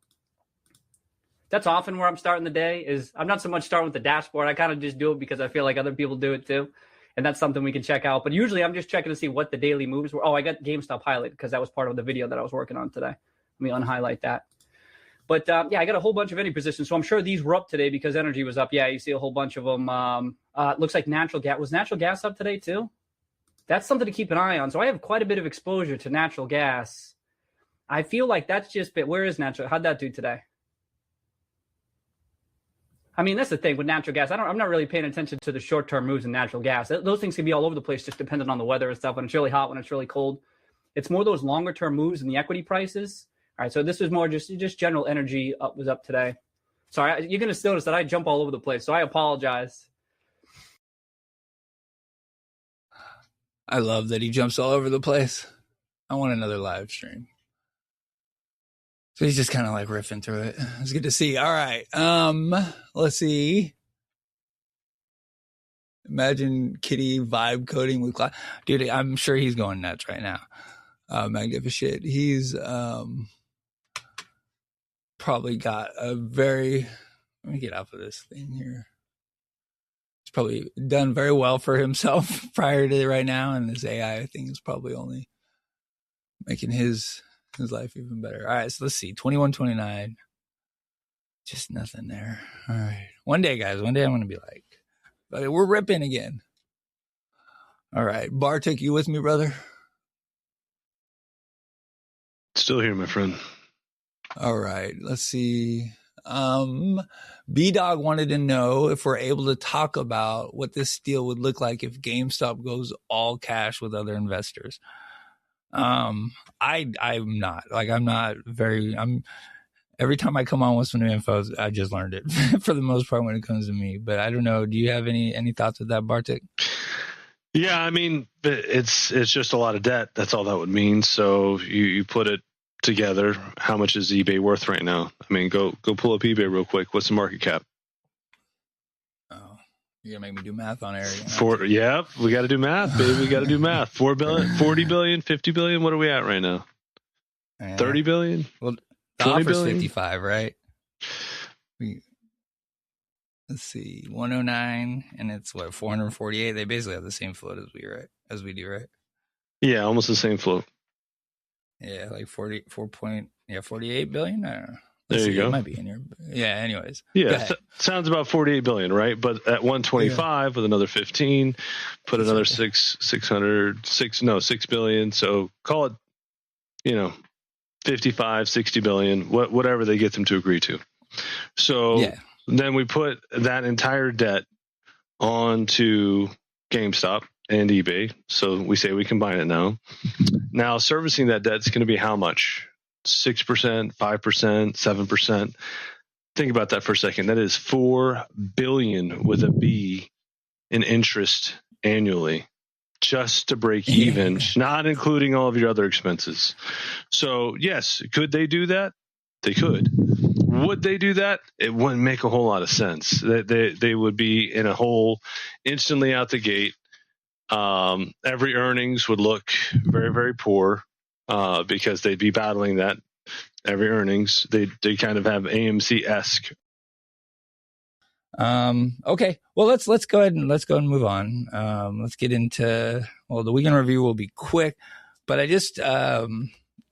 That's often where I'm starting the day. Is I'm not so much starting with the dashboard. I kind of just do it because I feel like other people do it too. And that's something we can check out. But usually I'm just checking to see what the daily moves were. Oh, I got GameStop highlighted because that was part of the video that I was working on today. Let me unhighlight that. But yeah, I got a whole bunch of any positions. So I'm sure these were up today because energy was up. Yeah, you see a whole bunch of them. It looks like natural gas. Was natural gas up today too? That's something to keep an eye on. So I have quite a bit of exposure to natural gas. I feel like that's just where is natural? How'd that do today? I mean, that's the thing with natural gas. I'm not really paying attention to the short-term moves in natural gas. Those things can be all over the place, just depending on the weather and stuff. When it's really hot, when it's really cold, it's more those longer-term moves in the equity prices. All right, so this was more just general energy was up today. Sorry, you're going to notice that I jump all over the place, so I apologize. I love that he jumps all over the place. I want another live stream. So he's just kind of like riffing through it. It's good to see. All right. Let's see. Imagine Kitty vibe coding with class. Dude, I'm sure he's going nuts right now. Magnifishit. He's probably got a very, let me get off of this thing here. He's probably done very well for himself prior to right now, and this AI thing is probably only making his life even better. All right, so let's see. 21.29. Just nothing there. All right. One day, guys, I'm going to be like, but we're ripping again. All right. Bartek, you with me, brother? Still here, my friend. All right. Let's see. Bdogg wanted to know if we're able to talk about what this deal would look like if GameStop goes all cash with other investors. I'm not every time I come on with some new info, I just learned it for the most part when it comes to me, but I don't know. Do you have any thoughts with that, Bartek? Yeah, I mean, it's just a lot of debt. That's all that would mean. So you put it together. How much is eBay worth right now? I mean, go pull up eBay real quick. What's the market cap? Oh, you're gonna make me do math on air. Yeah, we got to do math, baby. We got to do math. 4 billion, 40 billion, 50 billion. What are we at right now? 30 billion? Well, the offer's 55, right? Let's see, 109, and it's what, 448. They basically have the same float as we do, right? Yeah, almost the same float. Yeah, like 48 billion. I don't know. There you go. It might be in here. Yeah. Anyways. Yeah, sounds about 48 billion, right? But at 125 with another 15, put another 6 billion. So call it, 55, 60 billion, whatever they get them to agree to. So then we put that entire debt onto GameStop and eBay. So we say we combine it now. Now servicing that debt is going to be how much? 6%, 5%, 7%. Think about that for a second. That is $4 billion with a B in interest annually, just to break even, not including all of your other expenses. So yes, could they do that? They could. Would they do that? It wouldn't make a whole lot of sense. They would be in a hole instantly out the gate. Every earnings would look very, very poor because they'd be battling that every earnings. They kind of have AMC-esque. Okay. Well, let's go ahead and move on. Let's get into, the weekend review will be quick, but I just,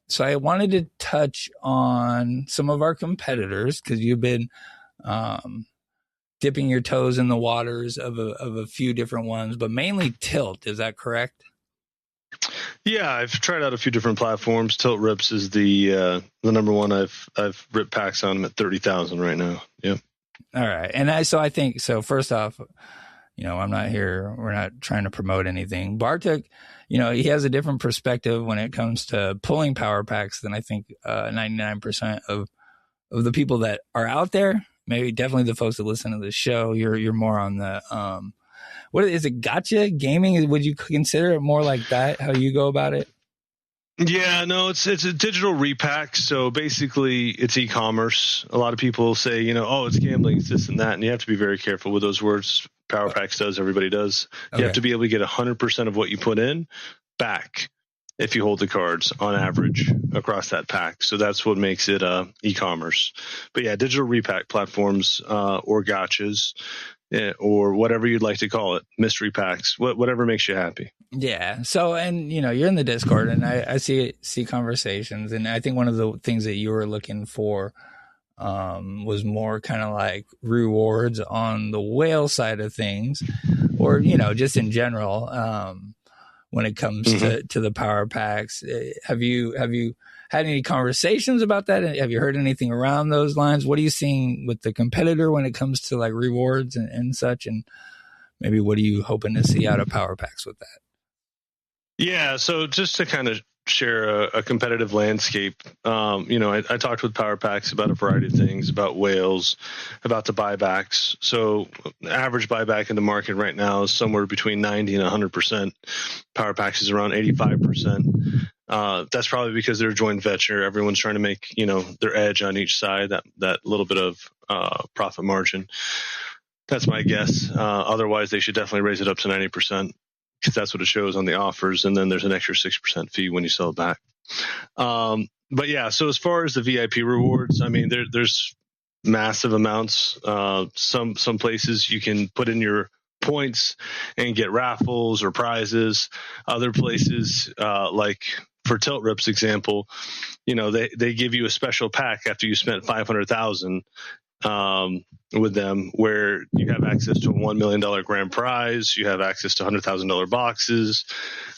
so I wanted to touch on some of our competitors because you've been, dipping your toes in the waters of a few different ones, but mainly Tilt. Is that correct? Yeah, I've tried out a few different platforms. Tilt Rips is the number one. I've ripped packs on them at 30,000 right now. Yep. All right. And I think first off, I'm not here. We're not trying to promote anything. Bartek, he has a different perspective when it comes to pulling power packs than I think 99% of the people that are out there. Maybe definitely the folks that listen to the show. You're more on the what is it? Gotcha gaming? Would you consider it more like that? How you go about it? Yeah, no, it's a digital repack. So basically, it's e-commerce. A lot of people say, it's gambling, it's this and that, and you have to be very careful with those words. PowerPacks does, everybody does. You have to be able to get 100% of what you put in back if you hold the cards on average across that pack. So that's what makes it e-commerce. But yeah, digital repack platforms or gotchas or whatever you'd like to call it, mystery packs, whatever makes you happy. Yeah. So, and you're in the Discord, and I see conversations, and I think one of the things that you were looking for was more kind of like rewards on the whale side of things, or, just in general, when it comes to the power packs. Have you had any conversations about that? Have you heard anything around those lines? What are you seeing with the competitor when it comes to like rewards and such? And maybe what are you hoping to see out of power packs with that? Yeah. So just to kind of share a competitive landscape, I talked with PowerPacks about a variety of things, about whales, about the buybacks. So average buyback in the market right now is somewhere between 90 and 100%. PowerPacks is around 85%. That's probably because they're a joint venture. Everyone's trying to make, their edge on each side, that little bit of profit margin. That's my guess. Otherwise, they should definitely raise it up to 90%. Because that's what it shows on the offers, and then there's an extra 6% fee when you sell it back. But yeah, so as far as the VIP rewards, I mean, there's massive amounts. Some places you can put in your points and get raffles or prizes. Other places, like for Tilt Rip's example, they give you a special pack after you spent 500,000 with them, where you have access to a $1 million grand prize, you have access to $100,000 boxes,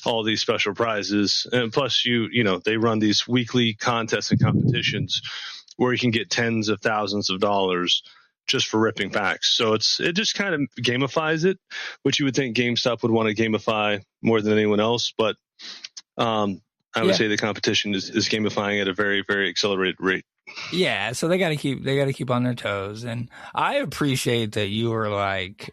all these special prizes, and plus they run these weekly contests and competitions where you can get tens of thousands of dollars just for ripping packs. So it just kind of gamifies it, which you would think GameStop would want to gamify more than anyone else, but I would say the competition is gamifying at a very, very accelerated rate. Yeah, so they got to keep on their toes, and I appreciate that you are like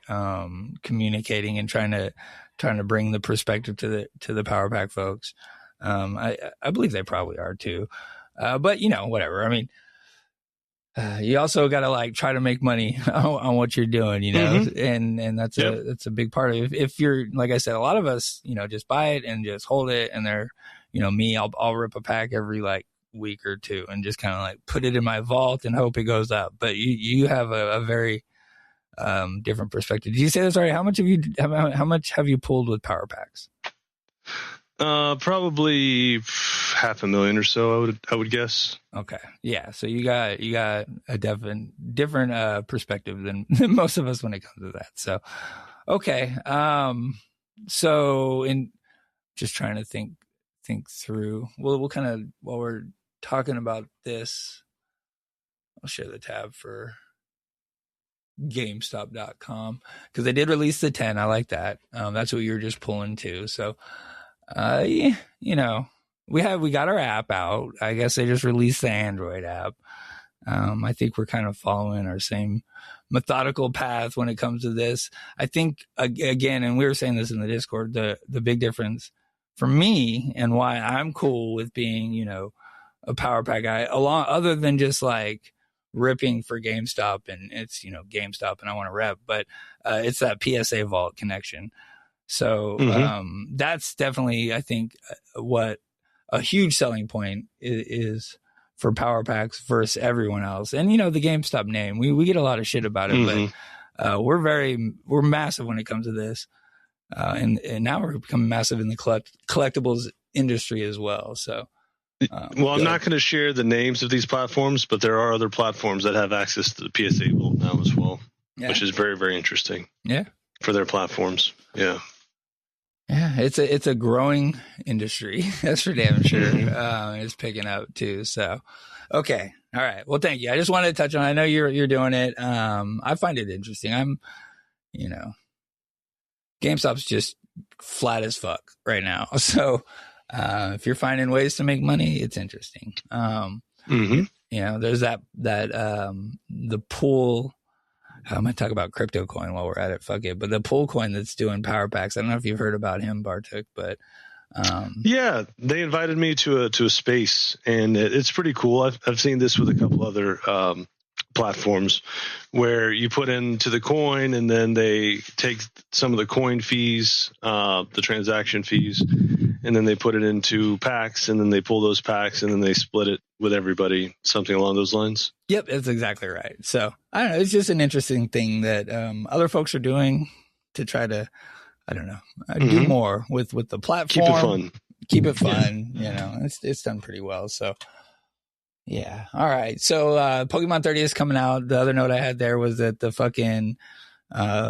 communicating and trying to bring the perspective to the Power Pack folks. I believe they probably are too, but whatever. I mean, you also got to like try to make money on what you're doing, and that's a big part of it. If you're, like I said, a lot of us, just buy it and just hold it, and they're, I'll rip a pack every like week or two and just kind of like put it in my vault and hope it goes up. But you have a very different perspective. Did you say this already? How much have you pulled with power packs? Probably $500,000 or so, I would guess. Okay. Yeah. So you got a different perspective than most of us when it comes to that. So, okay. So in just trying to think through, we'll kind of, while we're talking about this, I'll share the tab for GameStop.com because they did release the 10. I like that. That's what you were just pulling too. So, we got our app out. I guess they just released the Android app. I think we're kind of following our same methodical path when it comes to this. I think again, and we were saying this in the Discord, the big difference for me and why I'm cool with being, a power pack guy, other than just like ripping for GameStop and it's, GameStop and I want to rep, but it's that PSA vault connection. So that's definitely, I think, what a huge selling point is for power packs versus everyone else. And, the GameStop name, we get a lot of shit about it, but we're massive when it comes to this. And now we're becoming massive in the collectibles industry as well. So, I'm not going to share the names of these platforms, but there are other platforms that have access to the PSA Vault now as well, which is very, very interesting. Yeah, for their platforms. Yeah, it's a growing industry. That's for damn sure. It's picking up too. So, okay, all right. Well, thank you. I just wanted to touch on. I know you're doing it. I find it interesting. I'm, GameStop's just flat as fuck right now. So if you're finding ways to make money, it's interesting. There's that the pool. I'm going to talk about crypto coin while we're at it. Fuck it. But the pool coin that's doing power packs. I don't know if you've heard about him, Bartek, but yeah, they invited me to a space, and it's pretty cool. I've seen this with a couple other platforms where you put into the coin and then they take some of the coin fees, the transaction fees, and then they put it into packs, and then they pull those packs and then they split it with everybody, something along those lines. Yep, that's exactly right. So I don't know, it's just an interesting thing that other folks are doing to try to, I don't know, do more with the platform. Keep it fun. Yeah. It's done pretty well. So Yeah. All right. So Pokemon 30 is coming out. The other note I had there was that the fucking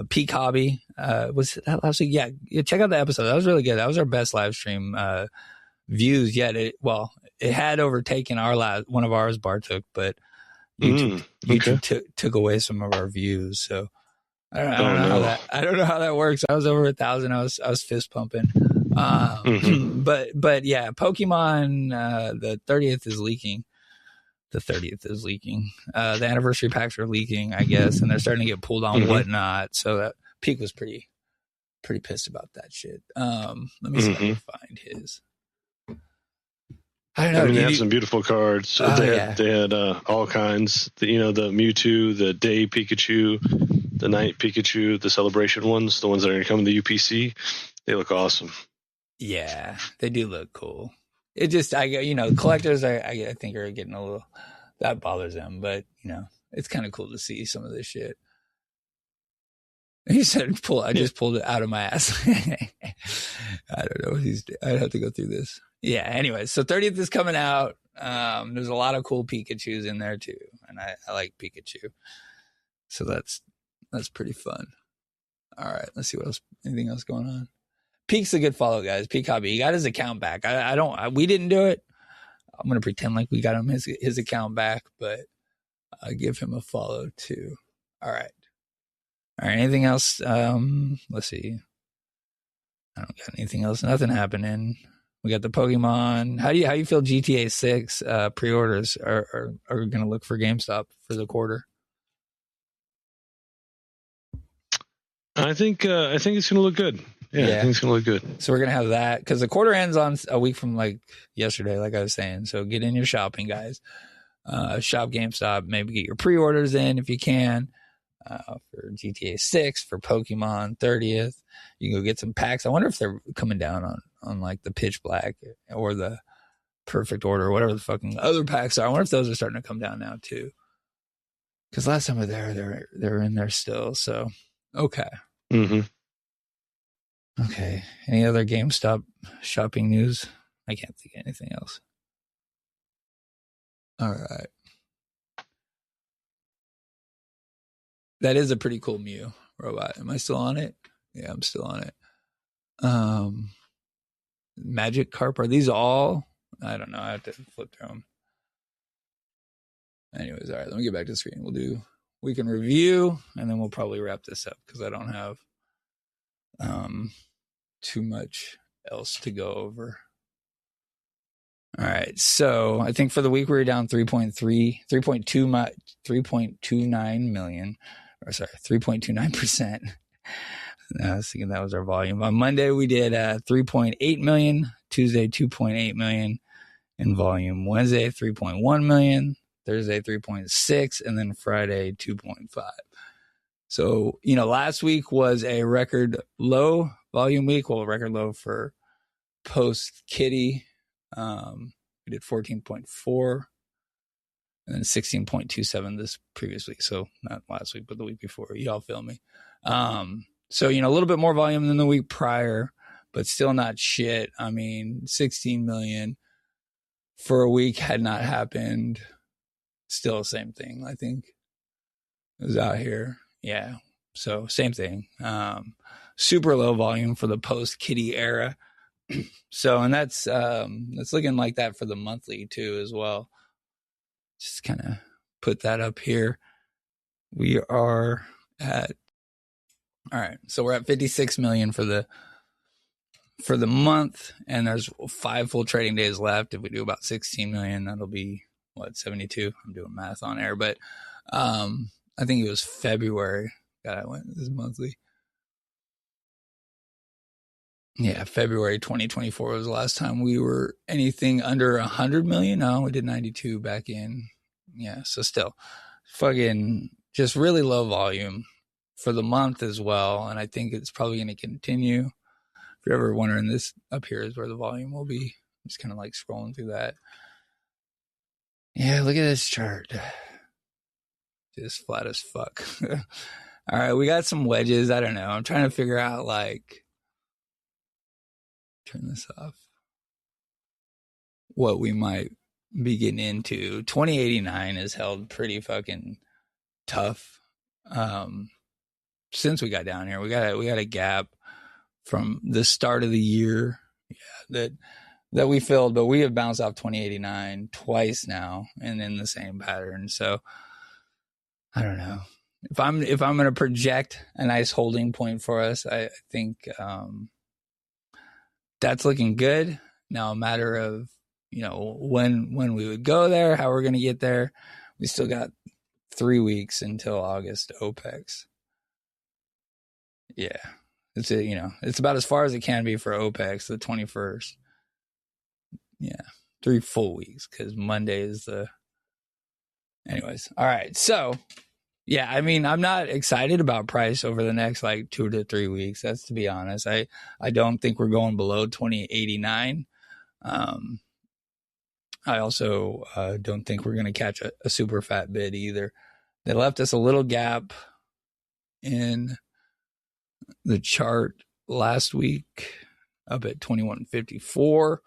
Peak Hobby was that last week. Yeah, check out the episode. That was really good. That was our best live stream views yet. It had overtaken one of ours, Bartok, but YouTube took away some of our views. So I don't know how that works. I was over 1,000. I was fist pumping. But yeah, Pokemon the 30th is leaking. The 30th is leaking. The anniversary packs are leaking, I guess, and they're starting to get pulled on whatnot. So that Peak was pretty pissed about that shit. Let me see if I can find his. I don't know. I mean, they have some beautiful cards. They had all kinds. The Mewtwo, the Day Pikachu, the Night Pikachu, the Celebration ones, the ones that are going to come in the UPC. They look awesome. Yeah, they do look cool. It just, collectors, I think are getting a little, that bothers them. But, it's kind of cool to see some of this shit. He said, I just pulled it out of my ass. I don't know. I'd have to go through this. Yeah, anyway, so 30th is coming out. There's a lot of cool Pikachus in there too. And I like Pikachu. So that's pretty fun. All right, let's see what else, anything else going on. Peak's a good follow, guys. Peak Hobby. He got his account back. We didn't do it. I'm going to pretend like we got him his account back, but I'll give him a follow too. All right. Anything else? Let's see. I don't got anything else. Nothing happening. We got the Pokemon. How you feel GTA 6 pre-orders are going to look for GameStop for the quarter? I think it's going to look good. Yeah, I think it's going to look good. So we're going to have that because the quarter ends on a week from like yesterday, like I was saying. So get in your shopping, guys. Shop GameStop. Maybe get your pre-orders in if you can for GTA 6, for Pokemon 30th. You can go get some packs. I wonder if they're coming down on like the Pitch Black or the Perfect Order or whatever the fucking other packs are. I wonder if those are starting to come down now too. Because last time we were there, they're in there still. So, okay. Mm-hmm. Okay. Any other GameStop shopping news? I can't think of anything else. All right. That is a pretty cool Mew robot. Am I still on it? Yeah, I'm still on it. Magic Carp. Are these all? I don't know. I have to flip through them. Anyways, all right. Let me get back to the screen. We'll do weekend review, and then we'll probably wrap this up because I don't have too much else to go over. All right. So I think for the week we were down 3.29 million. Or sorry, 3.29%. I was thinking that was our volume. On Monday, we did 3.8 million. Tuesday, 2.8 million in volume. Wednesday, 3.1 million. Thursday, 3.6. And then Friday, 2.5. So, last week was a record low volume week. Well, a record low for post Kitty. We did 14.4. And then 16.27 this previous week. So not last week, but the week before. Y'all feel me? So, a little bit more volume than the week prior, but still not shit. I mean, 16 million for a week had not happened. Still the same thing, I think. It was out here. Yeah. So same thing. Super low volume for the post Kitty era. So, and that's looking like that for the monthly too, as well. Just kind of put that up here. We are at, all right. So we're at 56 million for the month, and there's 5 full trading days left. If we do about 16 million, that'll be 72. I'm doing math on air, but I think it was February. God, I went this monthly. Yeah, February 2024 was the last time we were anything under 100 million. No, we did 92 back in. Yeah, so still fucking just really low volume for the month as well. And I think it's probably going to continue. If you're ever wondering, this up here is where the volume will be. I'm just kind of like scrolling through that. Yeah, look at this chart. Just flat as fuck. All right, we got some wedges. I don't know. I'm trying to figure out turn this off. What we might be getting into. 2089 has held pretty fucking tough. Since we got down here, we got a gap from the start of the year, that we filled, but we have bounced off 2089 twice now and in the same pattern. So I don't know if I'm going to project a nice holding point for us. I think that's looking good. Now a matter of, when we would go there, how we're going to get there. We still got 3 weeks until August OPEX. Yeah. It's about as far as it can be for OPEX, the 21st. Yeah. 3 full weeks because Monday is anyways. All right. So, yeah, I mean, I'm not excited about price over the next 2 to 3 weeks. That's to be honest. I don't think we're going below 2089. I also don't think we're going to catch a super fat bid either. They left us a little gap in the chart last week up at 2154.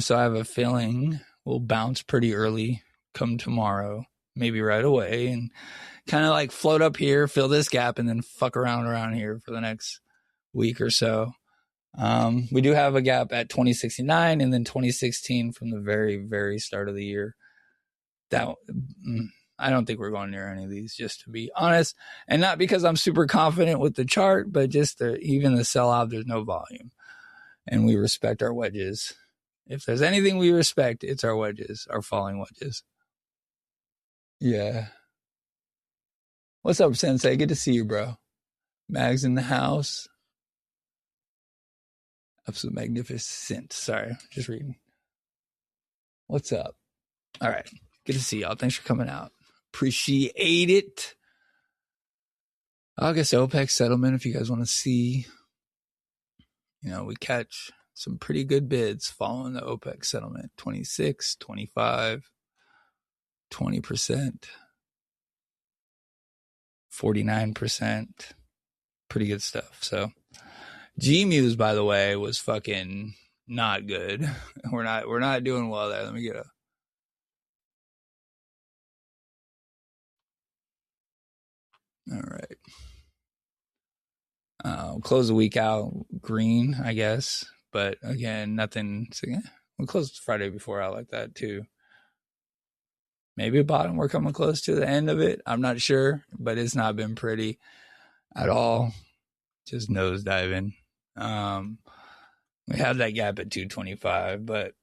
So I have a feeling we'll bounce pretty early come tomorrow, maybe right away, and kind of float up here, fill this gap, and then fuck around here for the next week or so. We do have a gap at 2069 and then 2016 from the very, very start of the year. That I don't think we're going near any of these, just to be honest. And not because I'm super confident with the chart, but just even the sell-off, there's no volume. And we respect our wedges. If there's anything we respect, it's our wedges, our falling wedges. Yeah. What's up, Sensei? Good to see you, bro. Mag's in the house. Absolute magnificent. Sorry, just reading. What's up? All right. Good to see y'all. Thanks for coming out. Appreciate it. August OPEX settlement, if you guys want to see, we catch some pretty good bids following the OPEX settlement. 26, 25, 20%, 49%. Pretty good stuff. So GMUs, by the way, was fucking not good. We're not doing well there. Let me get all right. Close the week out green, I guess. But again, nothing. So yeah, we'll close Friday before out like that too. Maybe a bottom. We're coming close to the end of it. I'm not sure, but it's not been pretty at all. Just nosediving. We had that gap at 225, but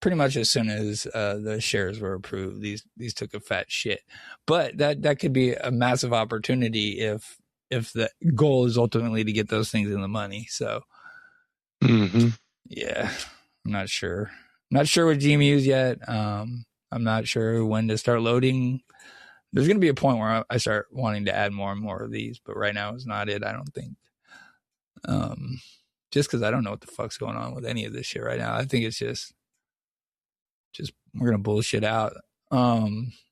pretty much as soon as the shares were approved, these took a fat shit. But that could be a massive opportunity if the goal is ultimately to get those things in the money. So, yeah, I'm not sure. Not sure with GMUs yet. I'm not sure when to start loading. There's going to be a point where I start wanting to add more and more of these, but right now is not it, I don't think. Just because I don't know what the fuck's going on with any of this shit right now. I think it's just we're going to bullshit out.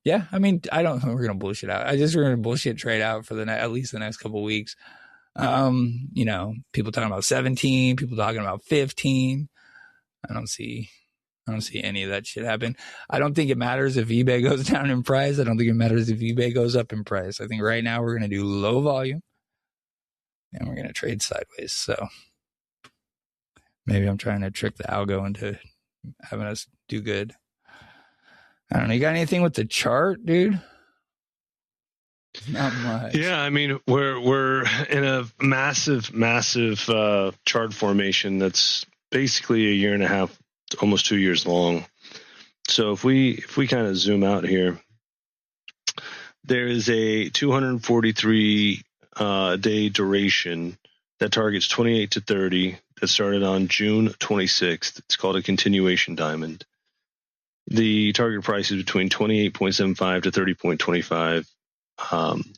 Yeah, I mean, I don't think we're going to bullshit out. We're going to bullshit trade out for at least the next couple of weeks. People talking about 17, people talking about 15. I don't see any of that shit happen. I don't think it matters if eBay goes down in price. I don't think it matters if eBay goes up in price. I think right now we're going to do low volume and we're going to trade sideways. So maybe I'm trying to trick the algo into having us do good. I don't know. You got anything with the chart, dude? Not much. Yeah, I mean, we're in a massive chart formation that's basically a year and a half, almost 2 years long. So if we kind of zoom out here, there is a 243 day duration that targets 28 to 30 that started on June 26th. It's called a continuation diamond. The target price is between 28.75 to 30.25.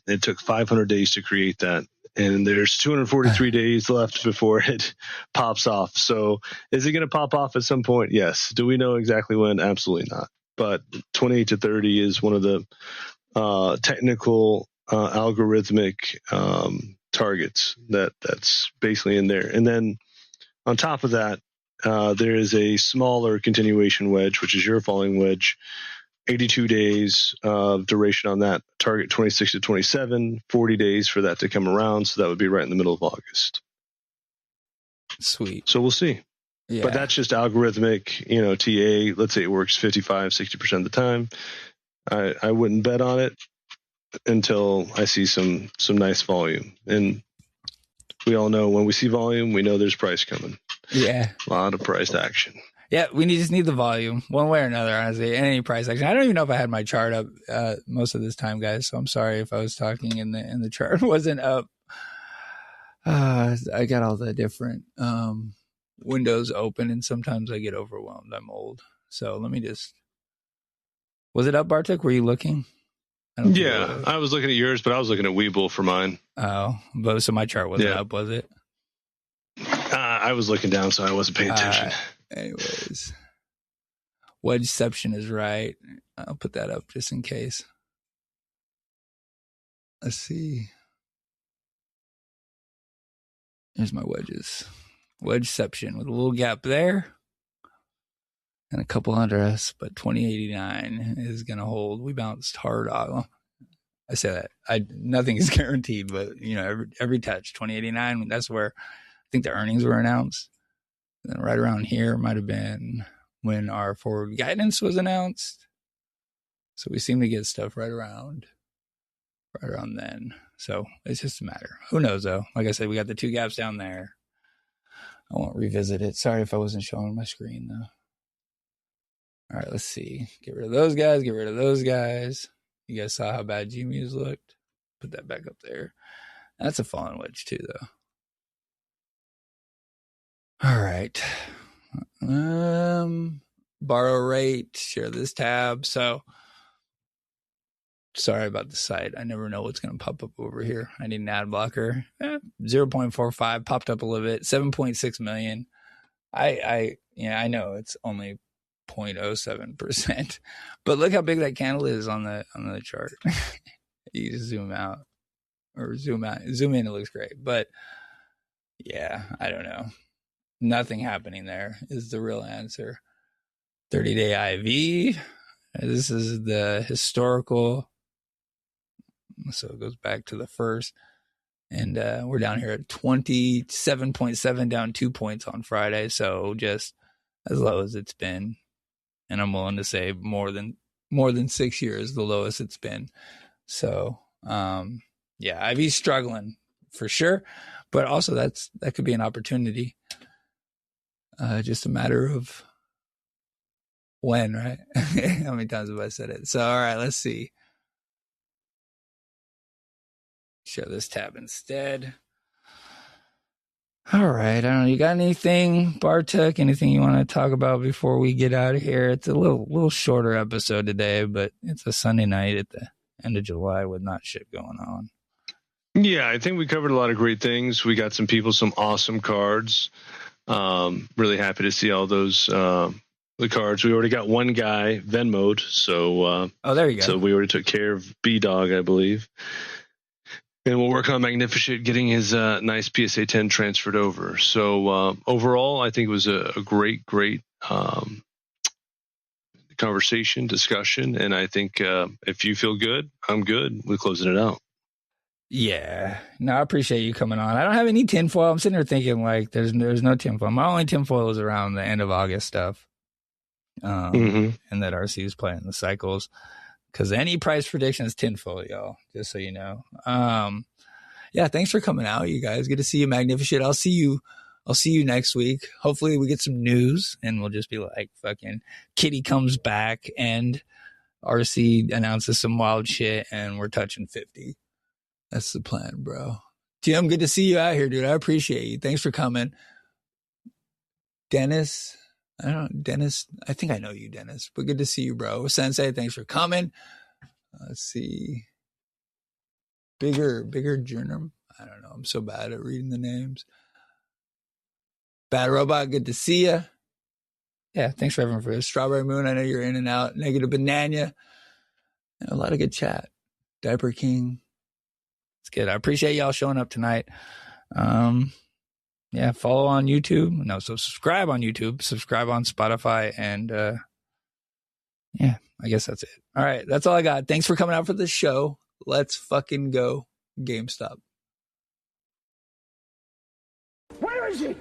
It took 500 days to create that, and there's 243 days left before it pops off. So is it going to pop off at some point? Yes. Do we know exactly when? Absolutely not. But 28 to 30 is one of the technical algorithmic targets that's basically in there. And then on top of that, there is a smaller continuation wedge, which is your falling wedge. 82 days of duration on that. Target 26 to 27, 40 days for that to come around. So that would be right in the middle of August. Sweet. So we'll see. Yeah. But that's just algorithmic, TA. Let's say it works 55, 60% of the time. I wouldn't bet on it until I see some nice volume. And we all know when we see volume, we know there's price coming. Yeah. A lot of price action. Yeah, just need the volume one way or another, honestly, and any price action. I don't even know if I had my chart up most of this time, guys. So I'm sorry if I was talking and the chart wasn't up. I got all the different windows open, and sometimes I get overwhelmed. I'm old. So let me just... Was it up, Bartek? Were you looking? Yeah, I was looking at yours, but I was looking at Weeble for mine. Oh, so my chart wasn't up, was it? I was looking down, so I wasn't paying attention. Anyways, wedgeception is right. I'll put that up just in case. Let's see. Here's my wedges. Wedgeception with a little gap there and a couple under us, but 2089 is going to hold. We bounced hard off. I say that. Nothing is guaranteed, but every touch, 2089, that's where I think the earnings were announced. And right around here might have been when our forward guidance was announced. So we seem to get stuff right around then. So it's just a matter. Who knows, though? Like I said, we got the two gaps down there. I won't revisit it. Sorry if I wasn't showing my screen, though. All right, let's see. Get rid of those guys. Get rid of those guys. You guys saw how bad GMU's looked. Put that back up there. That's a fallen wedge, too, though. All right. Borrow rate, share this tab. So sorry about the site. I never know what's going to pop up over here. I need an ad blocker. 0.45 popped up a little bit. 7.6 million. I know it's only 0.07%, but look how big that candle is on the chart. You just zoom out or zoom in. It looks great, but yeah, I don't know. Nothing happening there is the real answer. 30-day IV. This is the historical. So it goes back to the first. And we're down here at 27.7, down 2 points on Friday. So just as low as it's been. And I'm willing to say more than 6 years, the lowest it's been. So, yeah, IV's struggling for sure. But also that could be an opportunity. Just a matter of when, right? How many times have I said it? So, all right, let's see. Show this tab instead. All right. I don't know. You got anything, Bartek? Anything you want to talk about before we get out of here? It's a little shorter episode today, but it's a Sunday night at the end of July with not shit going on. Yeah, I think we covered a lot of great things. We got some awesome cards. Really happy to see all those the cards. We already got one guy Venmo'd, so there you go. So we already took care of Bdogg, I believe. And we'll work on Magnifishit getting his nice PSA 10 transferred over. So overall, I think it was a great conversation, discussion. And I think if you feel good, I'm good with closing it out. Yeah. No, I appreciate you coming on. I don't have any tinfoil. I'm sitting there thinking like there's no tinfoil. My only tinfoil is around the end of August stuff. And that RC is playing the cycles. Because any price prediction is tinfoil, y'all, just so you know. Yeah, thanks for coming out, you guys. Good to see you, Magnifishit. I'll see you next week. Hopefully we get some news and we'll just be like, fucking Kitty comes back and RC announces some wild shit and we're touching 50. That's the plan, bro. Tim, good to see you out here, dude. I appreciate you. Thanks for coming. Dennis, I think I know you, Dennis, but good to see you, bro. Sensei, thanks for coming. Let's see. Bigger Jernum. I don't know. I'm so bad at reading the names. Bad Robot, good to see you. Yeah, thanks for everyone for this. Strawberry Moon, I know you're in and out. Negative Banana. And a lot of good chat. DiaperKing. It's good. I appreciate y'all showing up tonight. yeah, follow on YouTube. No, so subscribe on YouTube, subscribe on Spotify, and yeah, I guess that's it. All right, that's all I got. Thanks for coming out for the show. Let's fucking go GameStop. Where is he?